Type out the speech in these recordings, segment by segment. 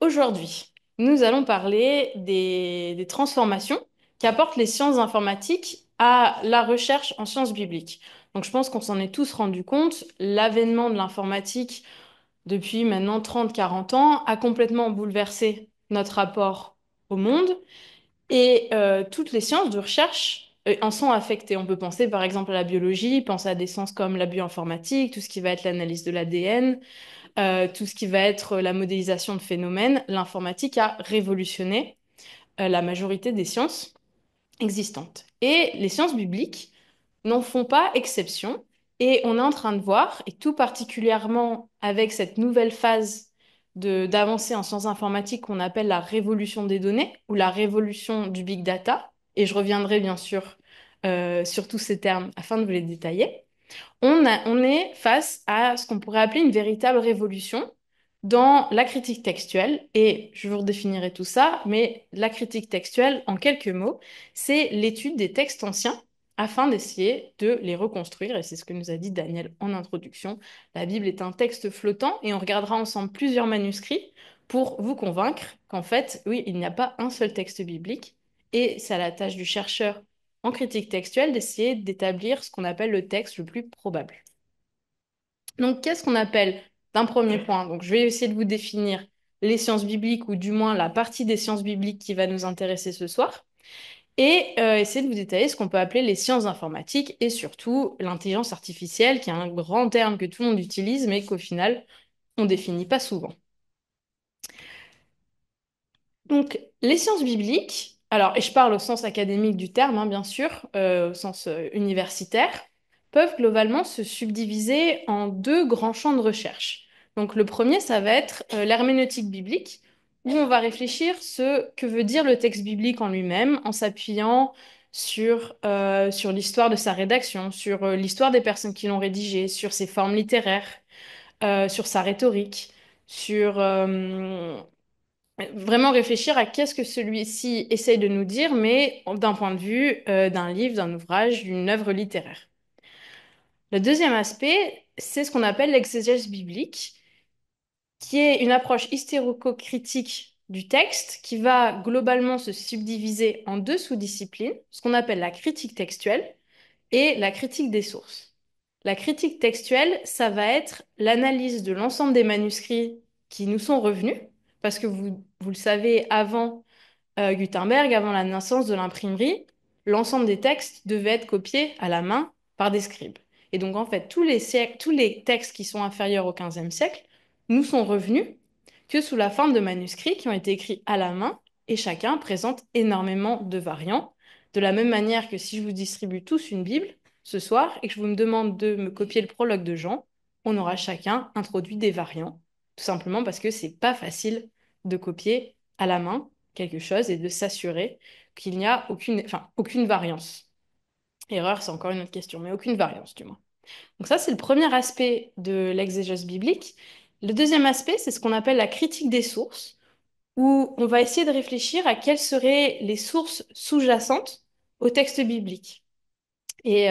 Aujourd'hui, nous allons parler des transformations qu'apportent les sciences informatiques à la recherche en sciences bibliques. Donc je pense qu'on s'en est tous rendu compte, l'avènement de l'informatique depuis maintenant 30-40 ans a complètement bouleversé notre rapport au monde et toutes les sciences de recherche en sont affectées. On peut penser par exemple à la biologie, penser à des sciences comme la bioinformatique, tout ce qui va être l'analyse de l'ADN, tout ce qui va être la modélisation de phénomènes. L'informatique a révolutionné la majorité des sciences existantes. Et les sciences bibliques n'en font pas exception. Et on est en train de voir, et tout particulièrement avec cette nouvelle phase d'avancée en sciences informatiques qu'on appelle la révolution des données ou la révolution du big data, et je reviendrai bien sûr sur tous ces termes afin de vous les détailler. On est face à ce qu'on pourrait appeler une véritable révolution dans la critique textuelle. Et je vous redéfinirai tout ça, mais la critique textuelle, en quelques mots, c'est l'étude des textes anciens afin d'essayer de les reconstruire. Et c'est ce que nous a dit Daniel en introduction. La Bible est un texte flottant et on regardera ensemble plusieurs manuscrits pour vous convaincre qu'en fait, oui, il n'y a pas un seul texte biblique. Et c'est à la tâche du chercheur en critique textuelle d'essayer d'établir ce qu'on appelle le texte le plus probable. Donc, qu'est-ce qu'on appelle d'un premier point? Donc, je vais essayer de vous définir les sciences bibliques, ou du moins la partie des sciences bibliques qui va nous intéresser ce soir, et essayer de vous détailler ce qu'on peut appeler les sciences informatiques et surtout l'intelligence artificielle, qui est un grand terme que tout le monde utilise, mais qu'au final, on définit pas souvent. Donc, les sciences bibliques, alors, et je parle au sens académique du terme, hein, bien sûr, au sens universitaire, peuvent globalement se subdiviser en deux grands champs de recherche. Donc, le premier, ça va être l'herméneutique biblique, où on va réfléchir ce que veut dire le texte biblique en lui-même, en s'appuyant sur l'histoire de sa rédaction, sur l'histoire des personnes qui l'ont rédigé, sur ses formes littéraires, sur sa rhétorique, sur vraiment réfléchir à qu'est-ce que celui-ci essaye de nous dire, mais d'un point de vue d'un livre, d'un ouvrage, d'une œuvre littéraire. Le deuxième aspect, c'est ce qu'on appelle l'exégèse biblique, qui est une approche hystérico-critique du texte qui va globalement se subdiviser en deux sous-disciplines, ce qu'on appelle la critique textuelle et la critique des sources. La critique textuelle, ça va être l'analyse de l'ensemble des manuscrits qui nous sont revenus, parce que vous le savez, avant Gutenberg, avant la naissance de l'imprimerie, l'ensemble des textes devaient être copiés à la main par des scribes. Et donc, en fait, tous les textes qui sont inférieurs au XVe siècle nous sont revenus que sous la forme de manuscrits qui ont été écrits à la main, et chacun présente énormément de variants. De la même manière que si je vous distribue tous une Bible ce soir et que je vous me demande de me copier le prologue de Jean, on aura chacun introduit des variants, tout simplement parce que c'est pas facile de copier à la main quelque chose et de s'assurer qu'il n'y a aucune variance. Erreur, c'est encore une autre question, mais aucune variance du moins. Donc ça, c'est le premier aspect de l'exégèse biblique. Le deuxième aspect, c'est ce qu'on appelle la critique des sources, où on va essayer de réfléchir à quelles seraient les sources sous-jacentes au texte biblique. Et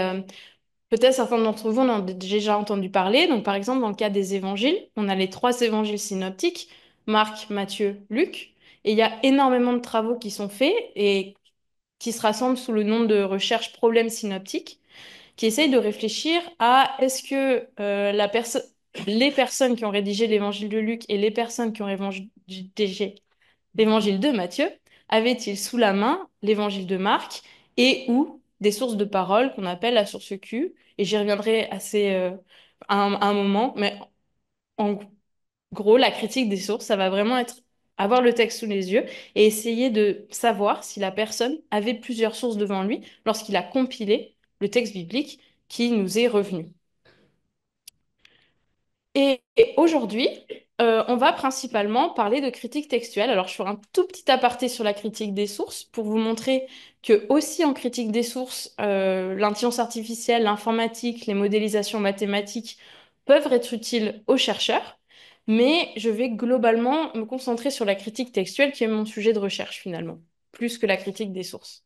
peut-être certains d'entre vous en ont déjà entendu parler. Donc, par exemple, dans le cas des évangiles, on a les trois évangiles synoptiques, Marc, Matthieu, Luc. Et il y a énormément de travaux qui sont faits et qui se rassemblent sous le nom de recherche problème synoptique, qui essayent de réfléchir à est-ce que les personnes qui ont rédigé l'évangile de Luc et les personnes qui ont rédigé l'évangile de Matthieu avaient-ils sous la main l'évangile de Marc et ou des sources de parole qu'on appelle la source Q. Et j'y reviendrai à un moment, mais en gros, la critique des sources, ça va vraiment être avoir le texte sous les yeux et essayer de savoir si la personne avait plusieurs sources devant lui lorsqu'il a compilé le texte biblique qui nous est revenu. Et aujourd'hui, on va principalement parler de critique textuelle. Alors, je ferai un tout petit aparté sur la critique des sources pour vous montrer que aussi en critique des sources, l'intelligence artificielle, l'informatique, les modélisations mathématiques peuvent être utiles aux chercheurs. Mais je vais globalement me concentrer sur la critique textuelle qui est mon sujet de recherche finalement, plus que la critique des sources.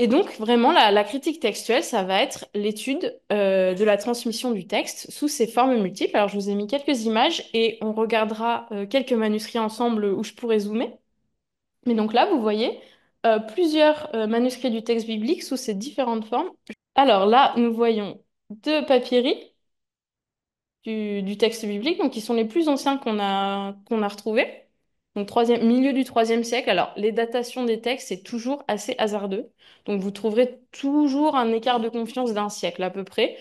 Et donc, vraiment, la critique textuelle, ça va être l'étude de la transmission du texte sous ses formes multiples. Alors, je vous ai mis quelques images et on regardera quelques manuscrits ensemble où je pourrais zoomer. Mais donc là, vous voyez plusieurs manuscrits du texte biblique sous ces différentes formes. Alors là, nous voyons deux papyri du texte biblique, donc qui sont les plus anciens qu'on a retrouvés. Donc milieu du troisième siècle. Alors, les datations des textes, c'est toujours assez hasardeux. Donc, vous trouverez toujours un écart de confiance d'un siècle à peu près.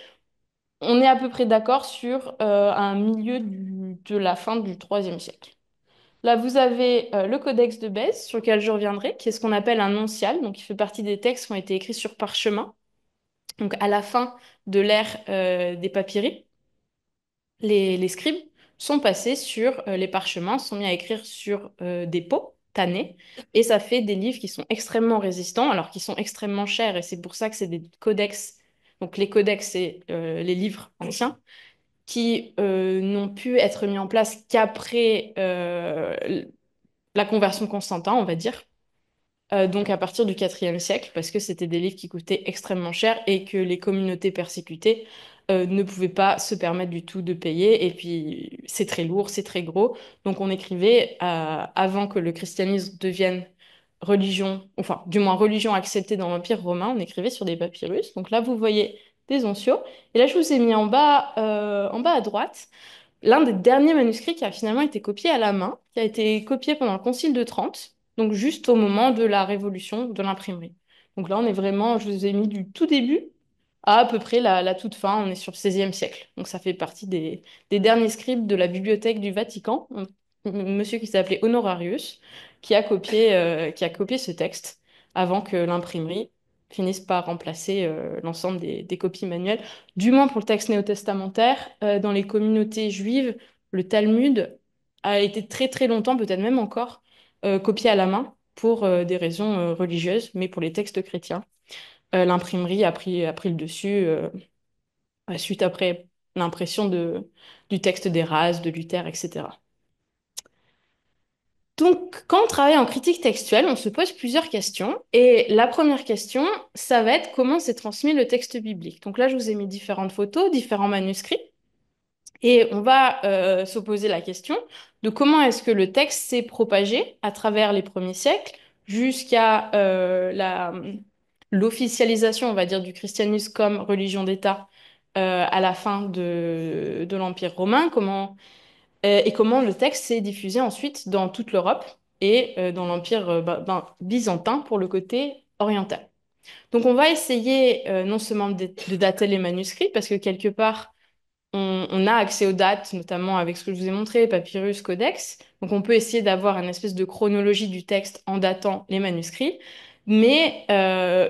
On est à peu près d'accord sur un milieu de la fin du troisième siècle. Là, vous avez le codex de Bèze, sur lequel je reviendrai, qui est ce qu'on appelle un oncial, donc qui fait partie des textes qui ont été écrits sur parchemin, donc à la fin de l'ère des papyri. Les scribes sont passés sur les parchemins, sont mis à écrire sur des peaux tannées, et ça fait des livres qui sont extrêmement résistants, alors qu'ils sont extrêmement chers, et c'est pour ça que c'est des codex. Donc les codex, c'est les livres anciens, qui n'ont pu être mis en place qu'après la conversion de Constantin, on va dire. Donc à partir du IVe siècle, parce que c'était des livres qui coûtaient extrêmement cher et que les communautés persécutées ne pouvaient pas se permettre du tout de payer. Et puis c'est très lourd, c'est très gros. Donc on écrivait avant que le christianisme devienne religion, enfin du moins religion acceptée dans l'Empire romain, on écrivait sur des papyrus. Donc là vous voyez des onciaux. Et là je vous ai mis en bas à droite l'un des derniers manuscrits qui a finalement été copié à la main, qui a été copié pendant le Concile de Trente, donc juste au moment de la révolution de l'imprimerie. Donc là, on est vraiment, je vous ai mis du tout début à peu près la toute fin, on est sur le XVIe siècle. Donc ça fait partie des derniers scribes de la bibliothèque du Vatican, un monsieur qui s'appelait Honorarius, qui a copié ce texte avant que l'imprimerie finisse par remplacer l'ensemble des copies manuelles. Du moins pour le texte néo-testamentaire, dans les communautés juives, le Talmud a été très très longtemps, peut-être même encore, copié à la main pour des raisons religieuses, mais pour les textes chrétiens, l'imprimerie a pris le dessus suite après l'impression du texte d'Érasme, de Luther, etc. Donc, quand on travaille en critique textuelle, on se pose plusieurs questions. Et la première question, ça va être comment s'est transmis le texte biblique. Donc là, je vous ai mis différentes photos, différents manuscrits. Et on va se poser la question de comment est-ce que le texte s'est propagé à travers les premiers siècles jusqu'à l'officialisation, on va dire, du christianisme comme religion d'État à la fin de l'Empire romain, et comment le texte s'est diffusé ensuite dans toute l'Europe et dans l'Empire byzantin pour le côté oriental. Donc on va essayer non seulement de dater les manuscrits, parce que quelque part, on a accès aux dates, notamment avec ce que je vous ai montré, papyrus, codex. Donc on peut essayer d'avoir une espèce de chronologie du texte en datant les manuscrits. Mais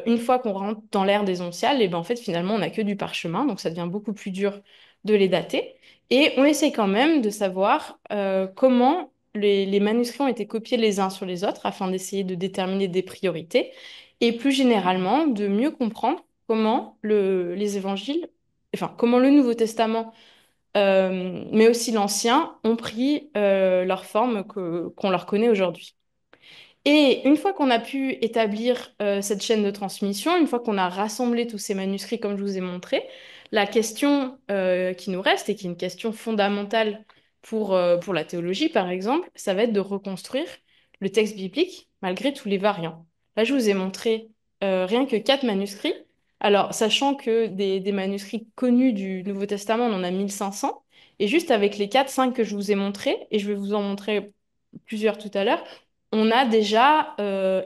une fois qu'on rentre dans l'ère des onciales, et ben en fait finalement on n'a que du parchemin, donc ça devient beaucoup plus dur de les dater. Et on essaie quand même de savoir comment les manuscrits ont été copiés les uns sur les autres afin d'essayer de déterminer des priorités et plus généralement de mieux comprendre comment les évangiles, enfin comment le Nouveau Testament mais aussi l'Ancien, ont pris leur forme qu'on leur connaît aujourd'hui. Et une fois qu'on a pu établir cette chaîne de transmission, une fois qu'on a rassemblé tous ces manuscrits comme je vous ai montré, la question qui nous reste, et qui est une question fondamentale pour la théologie par exemple, ça va être de reconstruire le texte biblique malgré tous les variants. Là, je vous ai montré rien que 4 manuscrits. Alors, sachant que des manuscrits connus du Nouveau Testament, on en a 1500, et juste avec les 4-5 que je vous ai montrés, et je vais vous en montrer plusieurs tout à l'heure, on a déjà,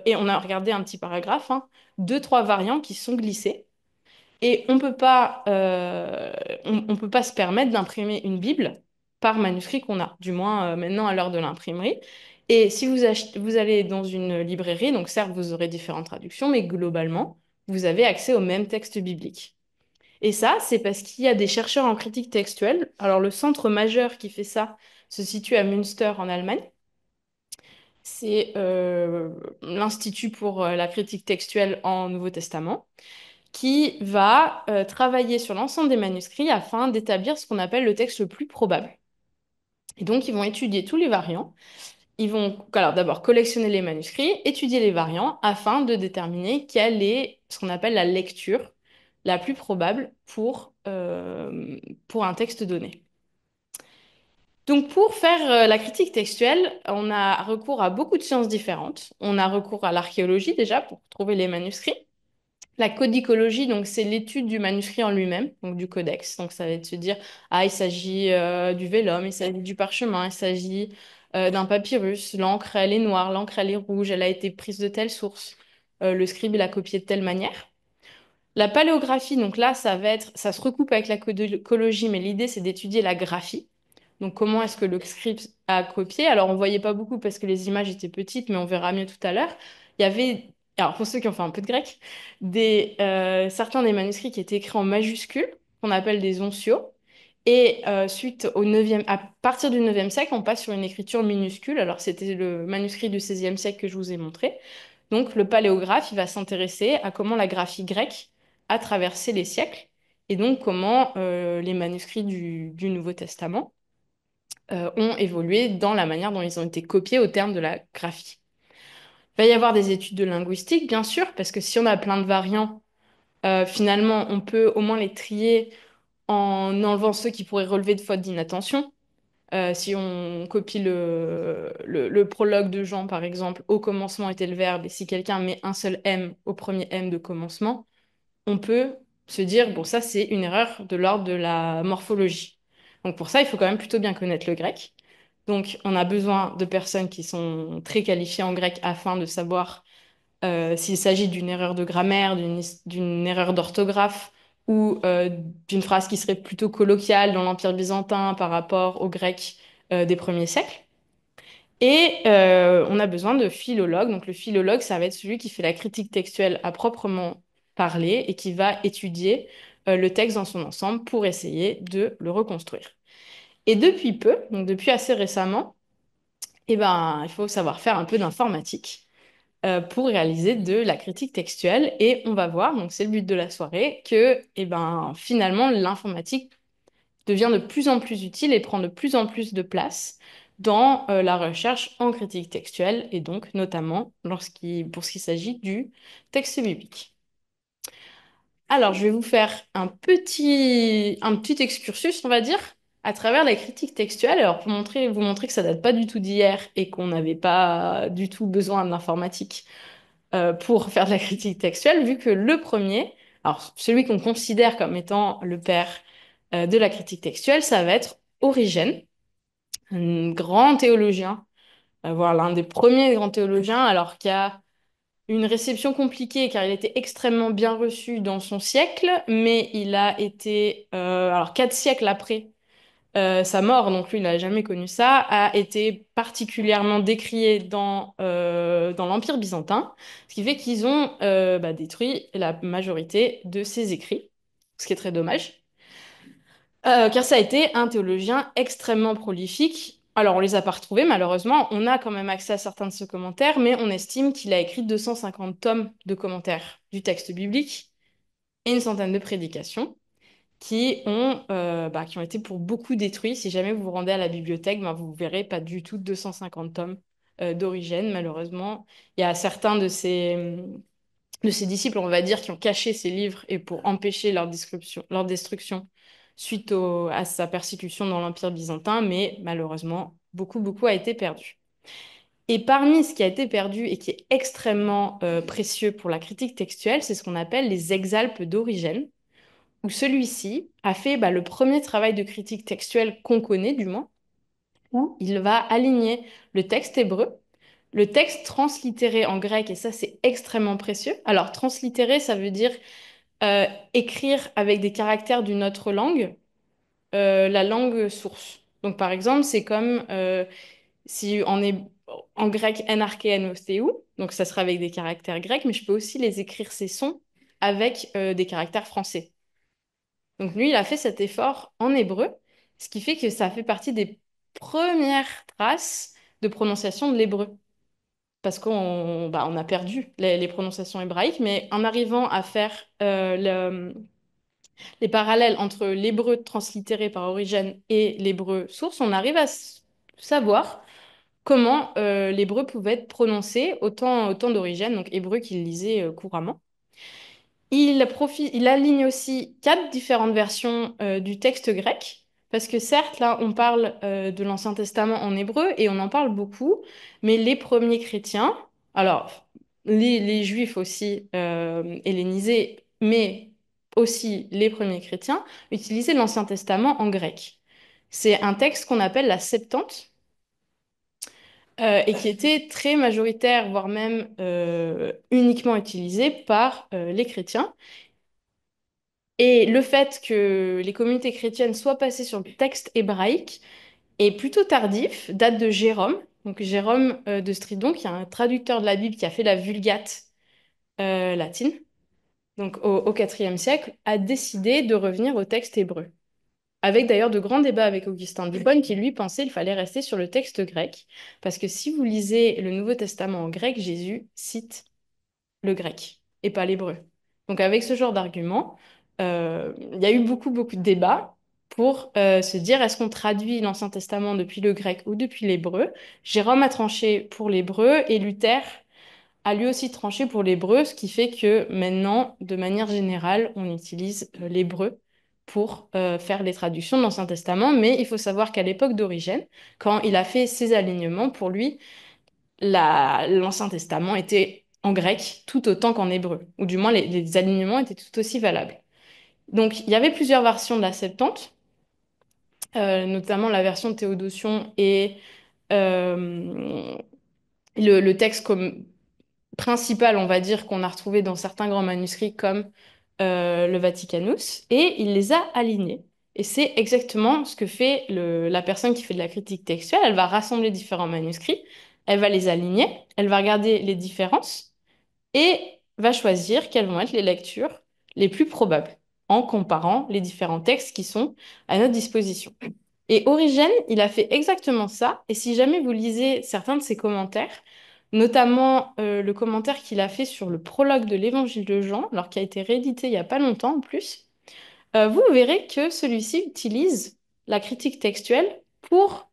et on a regardé un petit paragraphe, hein, 2-3 variants qui sont glissés. Et on peut pas se permettre d'imprimer une Bible par manuscrit qu'on a, du moins maintenant à l'heure de l'imprimerie. Et si vous allez dans une librairie, donc certes, vous aurez différentes traductions, mais globalement, vous avez accès au même texte biblique. Et ça, c'est parce qu'il y a des chercheurs en critique textuelle. Alors, le centre majeur qui fait ça se situe à Münster en Allemagne. C'est l'Institut pour la critique textuelle en Nouveau Testament, qui va travailler sur l'ensemble des manuscrits afin d'établir ce qu'on appelle le texte le plus probable. Et donc, ils vont étudier tous les variants Ils vont alors d'abord collectionner les manuscrits, étudier les variants afin de déterminer quelle est ce qu'on appelle la lecture la plus probable pour un texte donné. Donc pour faire la critique textuelle, on a recours à beaucoup de sciences différentes. On a recours à l'archéologie déjà pour trouver les manuscrits. La codicologie, donc c'est l'étude du manuscrit en lui-même, donc du codex. Donc ça va être de se dire, ah, il s'agit du vellum, il s'agit du parchemin, il s'agit d'un papyrus. L'encre, elle est noire, l'encre, elle est rouge, elle a été prise de telle source. Le scribe, il a copié de telle manière. La paléographie, donc là, ça se recoupe avec la codicologie, mais l'idée, c'est d'étudier la graphie. Donc, comment est-ce que le script a copié? Alors, on voyait pas beaucoup parce que les images étaient petites, mais on verra mieux tout à l'heure. Il y avait, alors pour ceux qui ont fait un peu de grec, certains des manuscrits qui étaient écrits en majuscules, qu'on appelle des onciaux. Et suite au 9 à partir du 9e siècle, on passe sur une écriture minuscule. Alors, c'était le manuscrit du 16e siècle que je vous ai montré. Donc, le paléographe, il va s'intéresser à comment la graphie grecque a traversé les siècles et donc comment les manuscrits du Nouveau Testament ont évolué dans la manière dont ils ont été copiés au terme de la graphie. Il va y avoir des études de linguistique, bien sûr, parce que si on a plein de variants, finalement, on peut au moins les trier en enlevant ceux qui pourraient relever de fautes d'inattention. Si on copie le prologue de Jean, par exemple, au commencement était le verbe, et si quelqu'un met un seul M au premier M de commencement, on peut se dire, bon, ça, c'est une erreur de l'ordre de la morphologie. Donc pour ça, il faut quand même plutôt bien connaître le grec. Donc on a besoin de personnes qui sont très qualifiées en grec afin de savoir s'il s'agit d'une erreur de grammaire, d'une erreur d'orthographe ou d'une phrase qui serait plutôt colloquiale dans l'Empire byzantin par rapport au grec des premiers siècles. Et on a besoin de philologues. Donc le philologue, ça va être celui qui fait la critique textuelle à proprement parler et qui va étudier le texte dans son ensemble pour essayer de le reconstruire. Et depuis peu, donc depuis assez récemment, eh ben, il faut savoir faire un peu d'informatique pour réaliser de la critique textuelle. Et on va voir, donc c'est le but de la soirée, que eh ben, finalement l'informatique devient de plus en plus utile et prend de plus en plus de place dans la recherche en critique textuelle et donc notamment pour ce qui s'agit du texte biblique. Alors, je vais vous faire un petit excursus, on va dire, à travers la critique textuelle. Alors, pour vous montrer que ça date pas du tout d'hier et qu'on n'avait pas du tout besoin de l'informatique pour faire de la critique textuelle, vu que le premier, alors celui qu'on considère comme étant le père de la critique textuelle, ça va être Origène, un grand théologien, voire l'un des premiers grands théologiens, alors qui a une réception compliquée car il était extrêmement bien reçu dans son siècle, mais il a été, alors 4 siècles après sa mort, donc lui il n'a jamais connu ça, a été particulièrement décrié dans l'Empire byzantin, ce qui fait qu'ils ont détruit la majorité de ses écrits, ce qui est très dommage. Car ça a été un théologien extrêmement prolifique. Alors, on les a pas retrouvés, malheureusement. On a quand même accès à certains de ses commentaires, mais on estime qu'il a écrit 250 tomes de commentaires du texte biblique et une centaine de prédications qui ont été pour beaucoup détruits. Si jamais vous vous rendez à la bibliothèque, ben, vous verrez pas du tout 250 tomes d'origine, malheureusement. Il y a certains de ses disciples, on va dire, qui ont caché ses livres et pour empêcher leur destruction suite à sa persécution dans l'Empire byzantin, mais malheureusement, beaucoup a été perdu. Et parmi ce qui a été perdu et qui est extrêmement précieux pour la critique textuelle, c'est ce qu'on appelle les exalpes d'Origène, où celui-ci a fait le premier travail de critique textuelle qu'on connaît, du moins, où il va aligner le texte hébreu, le texte translittéré en grec, et ça c'est extrêmement précieux. Alors translittéré, ça veut dire écrire avec des caractères d'une autre langue, la langue source. Donc par exemple, c'est comme si on est en grec NRK, donc ça sera avec des caractères grecs, mais je peux aussi les écrire ces sons avec des caractères français. Donc lui, il a fait cet effort en hébreu, ce qui fait que ça fait partie des premières traces de prononciation de l'hébreu. Parce qu'on a perdu les prononciations hébraïques, mais en arrivant à faire les parallèles entre l'hébreu translittéré par Origène et l'hébreu source, on arrive à savoir comment l'hébreu pouvait être prononcé au temps d'origine, donc hébreu qu'il lisait couramment. Il aligne aussi quatre différentes versions du texte grec, parce que certes, là, on parle de l'Ancien Testament en hébreu et on en parle beaucoup, mais les premiers chrétiens, alors les Juifs aussi hellénisés, mais aussi les premiers chrétiens, utilisaient l'Ancien Testament en grec. C'est un texte qu'on appelle la Septante, et qui était très majoritaire, voire même uniquement utilisé par les chrétiens. Et le fait que les communautés chrétiennes soient passées sur le texte hébraïque est plutôt tardif, date de Jérôme. Donc Jérôme de Stridon, qui est un traducteur de la Bible qui a fait la Vulgate latine, donc au IVe siècle, a décidé de revenir au texte hébreu. Avec d'ailleurs de grands débats avec Augustin d'Hippone qui lui pensait qu'il fallait rester sur le texte grec, parce que si vous lisez le Nouveau Testament en grec, Jésus cite le grec et pas l'hébreu. Donc avec ce genre d'argument, il y a eu beaucoup de débats pour se dire est-ce qu'on traduit l'Ancien Testament depuis le grec ou depuis l'hébreu. Jérôme a tranché pour l'hébreu et Luther a lui aussi tranché pour l'hébreu, ce qui fait que maintenant, de manière générale, on utilise l'hébreu pour faire les traductions de l'Ancien Testament, mais il faut savoir qu'à l'époque d'origine, quand il a fait ses alignements, pour lui, l'Ancien Testament était en grec tout autant qu'en hébreu, ou du moins les alignements étaient tout aussi valables. Donc il y avait plusieurs versions de la Septante, notamment la version de Théodotion et euh, le texte comme principal, on va dire, qu'on a retrouvé dans certains grands manuscrits comme le Vaticanus, et il les a alignés. Et c'est exactement ce que fait la personne qui fait de la critique textuelle. Elle va rassembler différents manuscrits, elle va les aligner, elle va regarder les différences et va choisir quelles vont être les lectures les plus probables en comparant les différents textes qui sont à notre disposition. Et Origène, il a fait exactement ça. Et si jamais vous lisez certains de ses commentaires, notamment le commentaire qu'il a fait sur le prologue de l'Évangile de Jean, alors qui a été réédité il n'y a pas longtemps en plus, vous verrez que celui-ci utilise la critique textuelle pour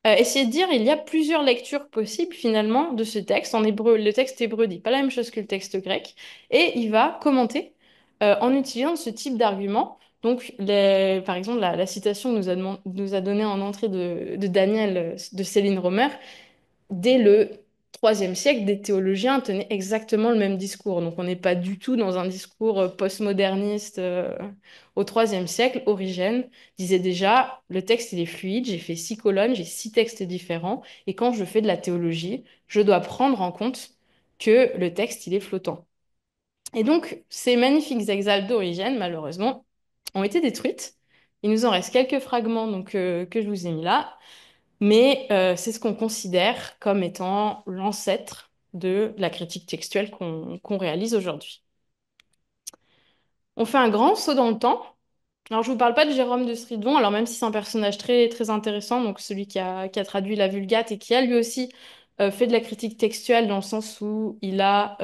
essayer de dire il y a plusieurs lectures possibles finalement de ce texte. En hébreu, le texte hébreu dit pas la même chose que le texte grec, et il va commenter en utilisant ce type d'argument. Donc, par exemple, la citation que nous a donnée en entrée de Daniel de Céline Romer, dès le IIIe siècle, des théologiens tenaient exactement le même discours. Donc, on n'est pas du tout dans un discours postmoderniste. Au IIIe siècle, Origène disait déjà, le texte, il est fluide, j'ai fait 6 colonnes, j'ai 6 textes différents, et quand je fais de la théologie, je dois prendre en compte que le texte, il est flottant. Et donc, ces magnifiques exaltes d'Origène, malheureusement, ont été détruites. Il nous en reste quelques fragments donc, que je vous ai mis là. Mais c'est ce qu'on considère comme étant l'ancêtre de la critique textuelle qu'on réalise aujourd'hui. On fait un grand saut dans le temps. Alors, je ne vous parle pas de Jérôme de Stridon, alors même si c'est un personnage très intéressant, donc celui qui a traduit la Vulgate et qui a lui aussi fait de la critique textuelle dans le sens où il a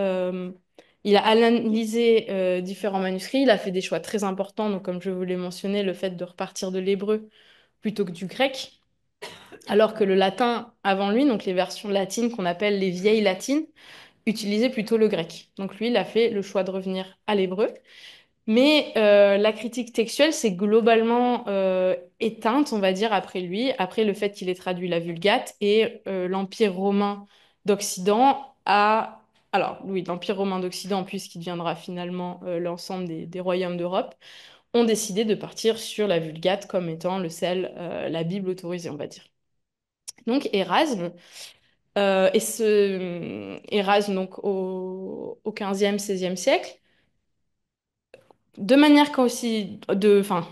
analysé différents manuscrits, il a fait des choix très importants, donc comme je vous l'ai mentionné, le fait de repartir de l'hébreu plutôt que du grec. Alors que le latin avant lui, donc les versions latines qu'on appelle les vieilles latines, utilisaient plutôt le grec. Donc lui, il a fait le choix de revenir à l'hébreu. Mais la critique textuelle s'est globalement éteinte, on va dire, après lui, après le fait qu'il ait traduit la Vulgate et l'Empire romain d'Occident a... Alors oui, l'Empire romain d'Occident, puisqu'il deviendra finalement l'ensemble des royaumes d'Europe, ont décidé de partir sur la Vulgate comme étant la Bible autorisée, on va dire. Donc Erasme, Erasme donc au 15e, 16e siècle, de manière enfin,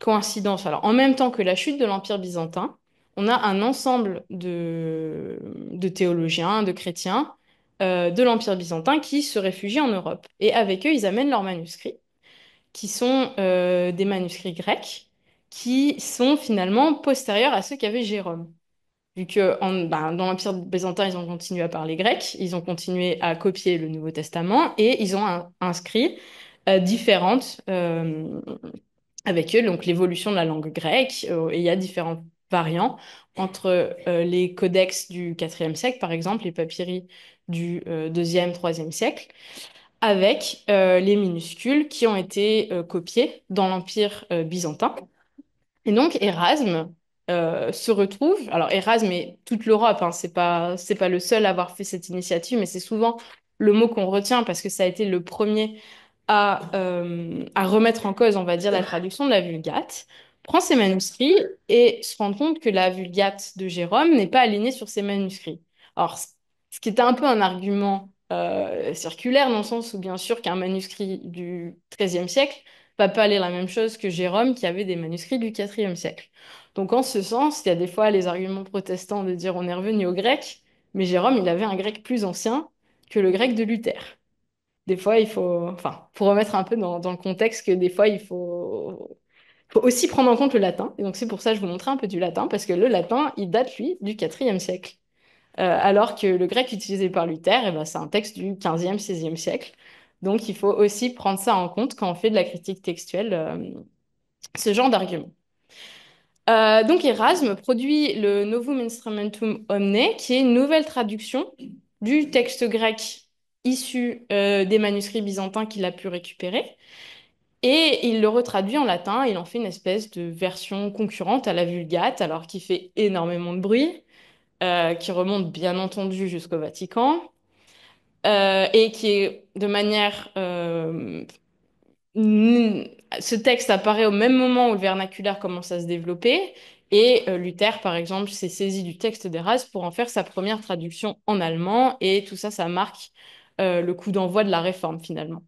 coïncidence, alors en même temps que la chute de l'Empire byzantin, on a un ensemble de théologiens, de chrétiens de l'Empire byzantin qui se réfugient en Europe. Et avec eux, ils amènent leurs manuscrits, qui sont des manuscrits grecs, qui sont finalement postérieurs à ceux qu'avait Jérôme. Vu que dans l'Empire byzantin, ils ont continué à parler grec, ils ont continué à copier le Nouveau Testament et ils ont inscrit différentes avec eux, donc l'évolution de la langue grecque. Et il y a différentes variant entre les codex du IVe siècle, par exemple, les papyri du IIe, IIIe siècle, avec les minuscules qui ont été copiés dans l'Empire byzantin. Et donc Erasme se retrouve, alors Erasme et toute l'Europe, hein, c'est pas le seul à avoir fait cette initiative, mais c'est souvent le mot qu'on retient parce que ça a été le premier à remettre en cause, on va dire, la traduction de la Vulgate, prend ces manuscrits et se rend compte que la Vulgate de Jérôme n'est pas alignée sur ces manuscrits. Alors, ce qui était un peu un argument circulaire, dans le sens où, bien sûr, qu'un manuscrit du XIIIe siècle va pas lire la même chose que Jérôme, qui avait des manuscrits du IVe siècle. Donc, en ce sens, il y a des fois les arguments protestants de dire on est revenu au grec, mais Jérôme, il avait un grec plus ancien que le grec de Luther. Des fois, il faut, enfin, pour remettre un peu dans le contexte que des fois, faut aussi prendre en compte le latin. Et donc, c'est pour ça que je vous montrais un peu du latin, parce que le latin, il date, lui, du IVe siècle. Alors que le grec utilisé par Luther, eh ben, c'est un texte du XVe, XVIe siècle. Donc, il faut aussi prendre ça en compte quand on fait de la critique textuelle, ce genre d'argument. Donc, Erasme produit le Novum Instrumentum Omne, qui est une nouvelle traduction du texte grec issu des manuscrits byzantins qu'il a pu récupérer. Et il le retraduit en latin, il en fait une espèce de version concurrente à la Vulgate, alors qui fait énormément de bruit, qui remonte bien entendu jusqu'au Vatican, et qui est de manière Mm, ce texte apparaît au même moment où le vernaculaire commence à se développer et Luther, par exemple, s'est saisi du texte d'Erasme pour en faire sa première traduction en allemand et tout ça, ça marque le coup d'envoi de la réforme finalement.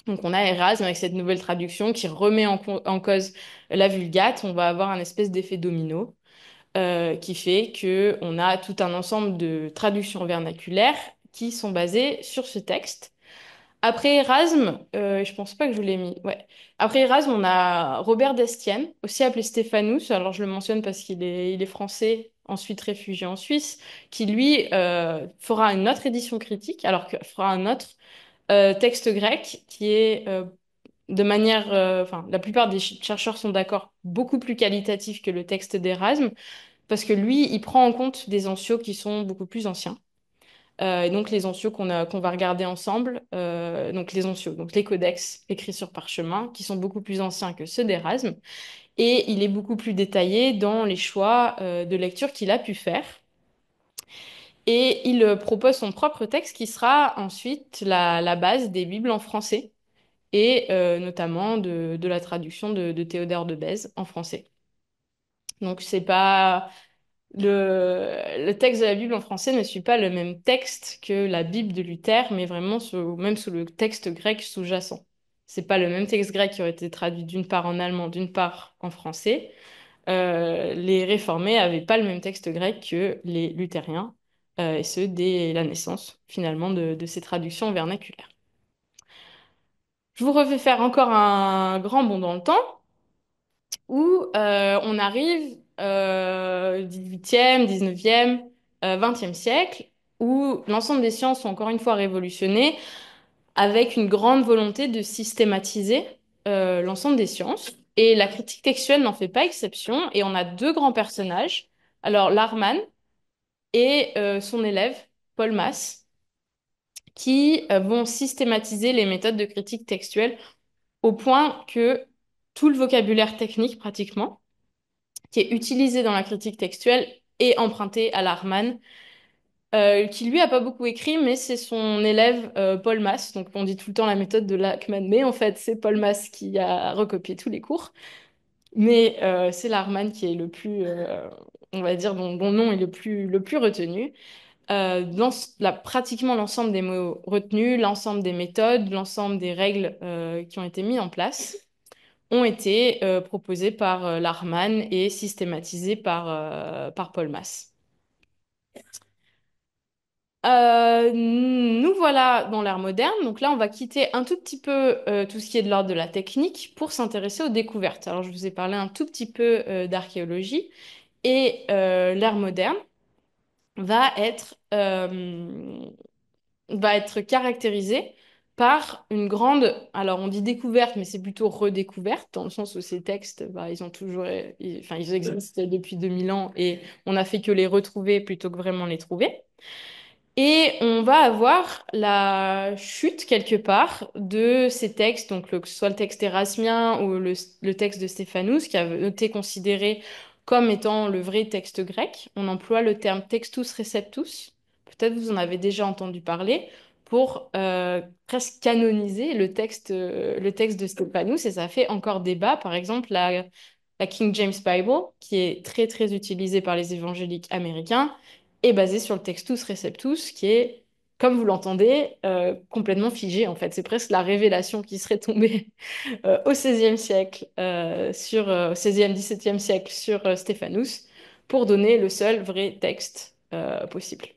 Donc on a Erasme avec cette nouvelle traduction qui remet en cause la Vulgate. On va avoir un espèce d'effet domino qui fait que on a tout un ensemble de traductions vernaculaires qui sont basées sur ce texte. Après Erasme, je pense pas que je vous l'ai mis. Ouais. Après Erasme, on a Robert d'Estienne, aussi appelé Stéphanus. Alors je le mentionne parce il est français, ensuite réfugié en Suisse, qui lui fera une autre édition critique, alors que fera un autre texte grec qui est de manière, enfin la plupart des chercheurs sont d'accord, beaucoup plus qualitatif que le texte d'Erasme, parce que lui, il prend en compte des anciaux qui sont beaucoup plus anciens. Et donc les onciaux qu'on va regarder ensemble, donc les onciaux, donc les codex écrits sur parchemin, qui sont beaucoup plus anciens que ceux d'Erasme, et il est beaucoup plus détaillé dans les choix de lecture qu'il a pu faire. Et il propose son propre texte qui sera ensuite la base des Bibles en français, et notamment de la traduction de Théodore de Bèze en français. Donc c'est pas le texte de la Bible en français ne suit pas le même texte que la Bible de Luther, mais vraiment même sous le texte grec sous-jacent. C'est pas le même texte grec qui aurait été traduit d'une part en allemand, d'une part en français. Les réformés avaient pas le même texte grec que les luthériens, et ce dès la naissance finalement de ces traductions vernaculaires. Je vous refais faire encore un grand bond dans le temps où on arrive 18e, 19e, 20e siècle, où l'ensemble des sciences sont encore une fois révolutionnées, avec une grande volonté de systématiser l'ensemble des sciences. Et la critique textuelle n'en fait pas exception, et on a deux grands personnages. Alors, Larman et son élève, Paul Mass, qui vont systématiser les méthodes de critique textuelle au point que tout le vocabulaire technique, pratiquement, qui est utilisé dans la critique textuelle et emprunté à Larman, qui lui a pas beaucoup écrit, mais c'est son élève Paul Mass. Donc on dit tout le temps la méthode de Lachmann, mais en fait c'est Paul Mass qui a recopié tous les cours. Mais c'est Larman qui est le plus, on va dire, dont le nom est le plus retenu. Pratiquement l'ensemble des mots retenus, l'ensemble des méthodes, l'ensemble des règles qui ont été mises en place ont été proposés par Larman et systématisés par Paul Mass. Nous voilà dans l'ère moderne, donc là on va quitter un tout petit peu tout ce qui est de l'ordre de la technique pour s'intéresser aux découvertes. Alors je vous ai parlé un tout petit peu d'archéologie et l'ère moderne va être, va être caractérisée par une grande, alors on dit découverte, mais c'est plutôt redécouverte, dans le sens où ces textes, bah, ils ont toujours, enfin, ils existent depuis 2000 ans et on n'a fait que les retrouver plutôt que vraiment les trouver. Et on va avoir la chute quelque part de ces textes, donc que ce soit le texte érasmien ou le texte de Stéphanous, qui a été considéré comme étant le vrai texte grec. On emploie le terme textus receptus, peut-être vous en avez déjà entendu parler, pour presque canoniser le texte de Stéphanous, et ça fait encore débat. Par exemple, la King James Bible, qui est très très utilisée par les évangéliques américains, est basée sur le Textus Receptus, qui est, comme vous l'entendez, complètement figé en fait. C'est presque la révélation qui serait tombée au XVIe siècle, au XVIe, XVIIe siècle sur Stéphanous, pour donner le seul vrai texte possible.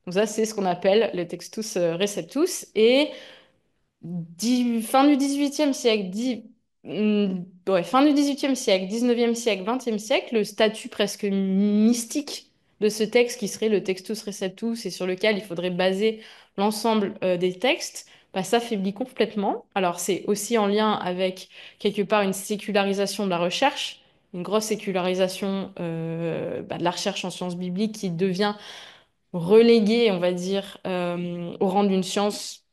Donc ça, c'est ce qu'on appelle le Textus Receptus. Et fin du XVIIIe siècle, fin du XVIIIe siècle, XIXe siècle, XXe siècle, le statut presque mystique de ce texte qui serait le Textus Receptus et sur lequel il faudrait baser l'ensemble des textes, bah, s'affaiblit complètement. Alors c'est aussi en lien avec quelque part une sécularisation de la recherche, une grosse sécularisation bah, de la recherche en sciences bibliques qui devient relégué, on va dire, au rang d'une science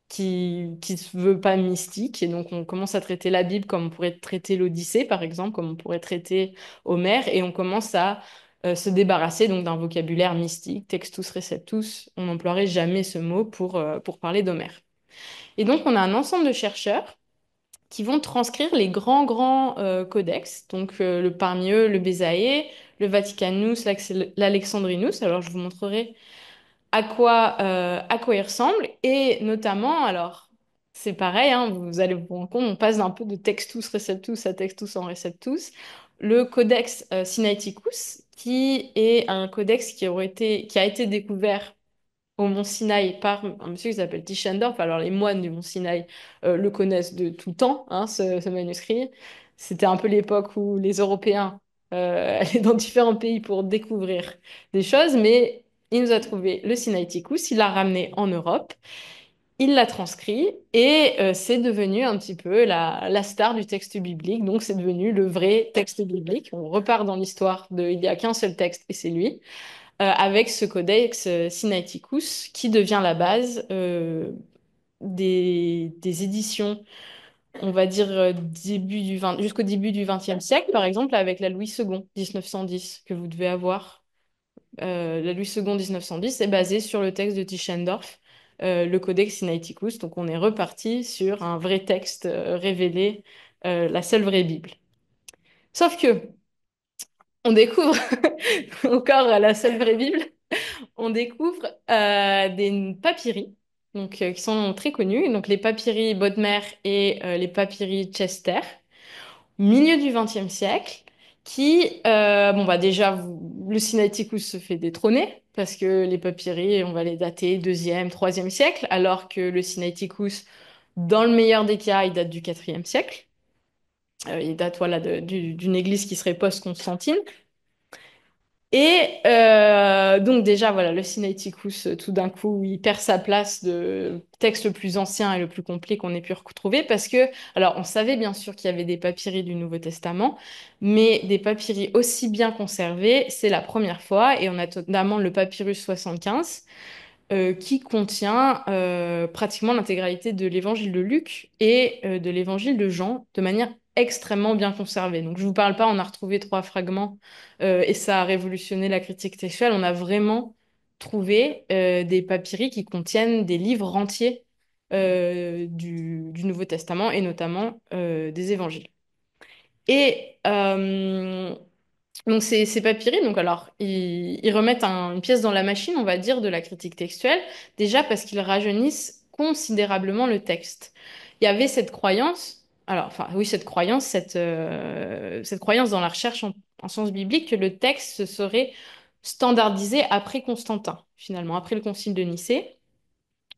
qui se veut pas mystique. Et donc, on commence à traiter la Bible comme on pourrait traiter l'Odyssée, par exemple, comme on pourrait traiter Homère, et on commence à se débarrasser donc d'un vocabulaire mystique, textus receptus. On n'emploierait jamais ce mot pour parler d'Homère. Et donc, on a un ensemble de chercheurs qui vont transcrire les grands codex, donc parmi eux le Bézaïe, le Vaticanus, l'Alexandrinus. Alors, je vous montrerai à quoi il ressemble. Et notamment, alors, c'est pareil, hein, vous allez vous rendre compte, on passe d'un peu de Textus Receptus à Textus en Receptus. Le codex Sinaiticus, qui est un codex qui a été découvert au Mont Sinaï par un monsieur qui s'appelle Tischendorf. Alors, les moines du Mont Sinaï le connaissent de tout temps, hein, ce manuscrit. C'était un peu l'époque où les Européens allaient dans différents pays pour découvrir des choses, mais il nous a trouvé le Sinaiticus, il l'a ramené en Europe, il l'a transcrit et c'est devenu un petit peu la star du texte biblique. Donc, c'est devenu le vrai texte biblique. On repart dans l'histoire de il n'y a qu'un seul texte et c'est lui avec ce codex Sinaiticus qui devient la base des éditions, on va dire jusqu'au début du XXe siècle, par exemple avec la Louis II 1910 que vous devez avoir. La Louis II 1910 est basée sur le texte de Tischendorf, le Codex Sinaiticus. Donc on est reparti sur un vrai texte révélé, la seule vraie Bible. Sauf que on découvre encore la seule vraie Bible. On découvre des papyri, donc, qui sont très connus, donc les papyri Bodmer et les papyri Chester, milieu du XXe siècle, qui, bon bah déjà, le Sinaiticus se fait détrôner, parce que les papyri, on va les dater deuxième, troisième siècle, alors que le Sinaiticus, dans le meilleur des cas, il date du IVe siècle. Il date voilà, d'une église qui serait post-Constantine. Et donc déjà, voilà, le Sinaiticus, tout d'un coup, il perd sa place de texte le plus ancien et le plus complet qu'on ait pu retrouver parce que, alors, on savait bien sûr qu'il y avait des papyri du Nouveau Testament, mais des papyri aussi bien conservés, c'est la première fois, et on a notamment le papyrus 75 qui contient pratiquement l'intégralité de l'évangile de Luc et de l'évangile de Jean de manière extrêmement bien conservée. Donc je vous parle pas, on a retrouvé trois fragments et ça a révolutionné la critique textuelle. On a vraiment trouvé des papyri qui contiennent des livres entiers du Nouveau Testament et notamment des évangiles. Et donc ces papyri, donc alors ils remettent une pièce dans la machine, on va dire, de la critique textuelle, déjà parce qu'ils rajeunissent considérablement le texte. Il y avait cette croyance, alors enfin oui cette croyance dans la recherche en sciences bibliques que le texte se serait standardisé après Constantin, finalement, après le Concile de Nicée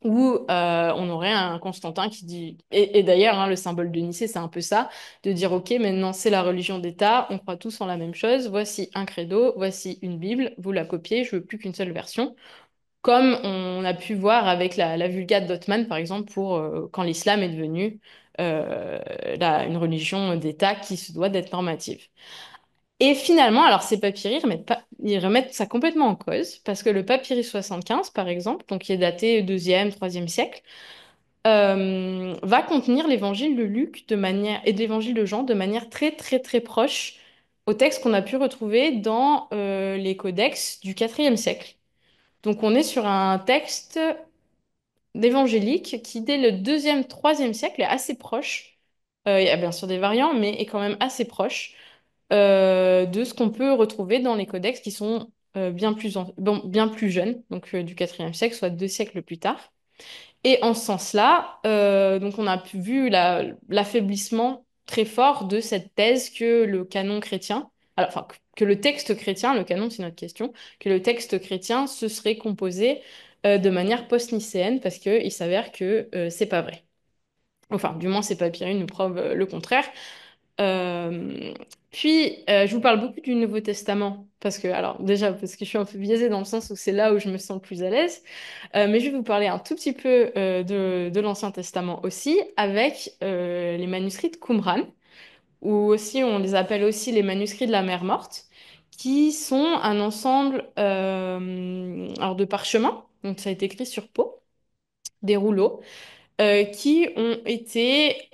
où on aurait un Constantin qui dit, et d'ailleurs hein, le symbole de Nicée c'est un peu ça, de dire ok maintenant c'est la religion d'État, on croit tous en la même chose, voici un credo, voici une Bible, vous la copiez, je veux plus qu'une seule version. comme on a pu voir avec la Vulgate d'Othman, par exemple, pour quand l'islam est devenu euh, une religion d'État qui se doit d'être normative. Et finalement, alors ces papyri, ils remettent ça complètement en cause, parce que le papyrus 75, par exemple, donc qui est daté deuxième, troisième siècle, va contenir l'évangile de Luc de manière, et de l'évangile de Jean de manière très, très, très proche au texte qu'on a pu retrouver dans les codex du quatrième siècle. Donc on est sur un texte d'évangélique qui, dès le deuxième, troisième siècle, est assez proche. Il y a bien sûr des variants, mais est quand même assez proche de ce qu'on peut retrouver dans les codex qui sont bien plus jeunes, donc du quatrième siècle, soit 2 siècles plus tard. Et en ce sens-là, donc on a vu l'affaiblissement très fort de cette thèse que le canon chrétien, alors, enfin que le texte chrétien, le canon c'est notre question, que le texte chrétien se serait composé de manière post-nicéenne parce qu'il s'avère que c'est pas vrai. Enfin, du moins, ces papyrus nous prouvent le contraire. Euh, je vous parle beaucoup du Nouveau Testament, parce que, alors déjà, parce que je suis un peu biaisée dans le sens où c'est là où je me sens le plus à l'aise. Mais je vais vous parler un tout petit peu de l'Ancien Testament aussi, avec les manuscrits de Qumran, ou aussi on les appelle aussi les manuscrits de la mer morte, qui sont un ensemble alors de parchemins, donc ça a été écrit sur peau, des rouleaux, qui ont été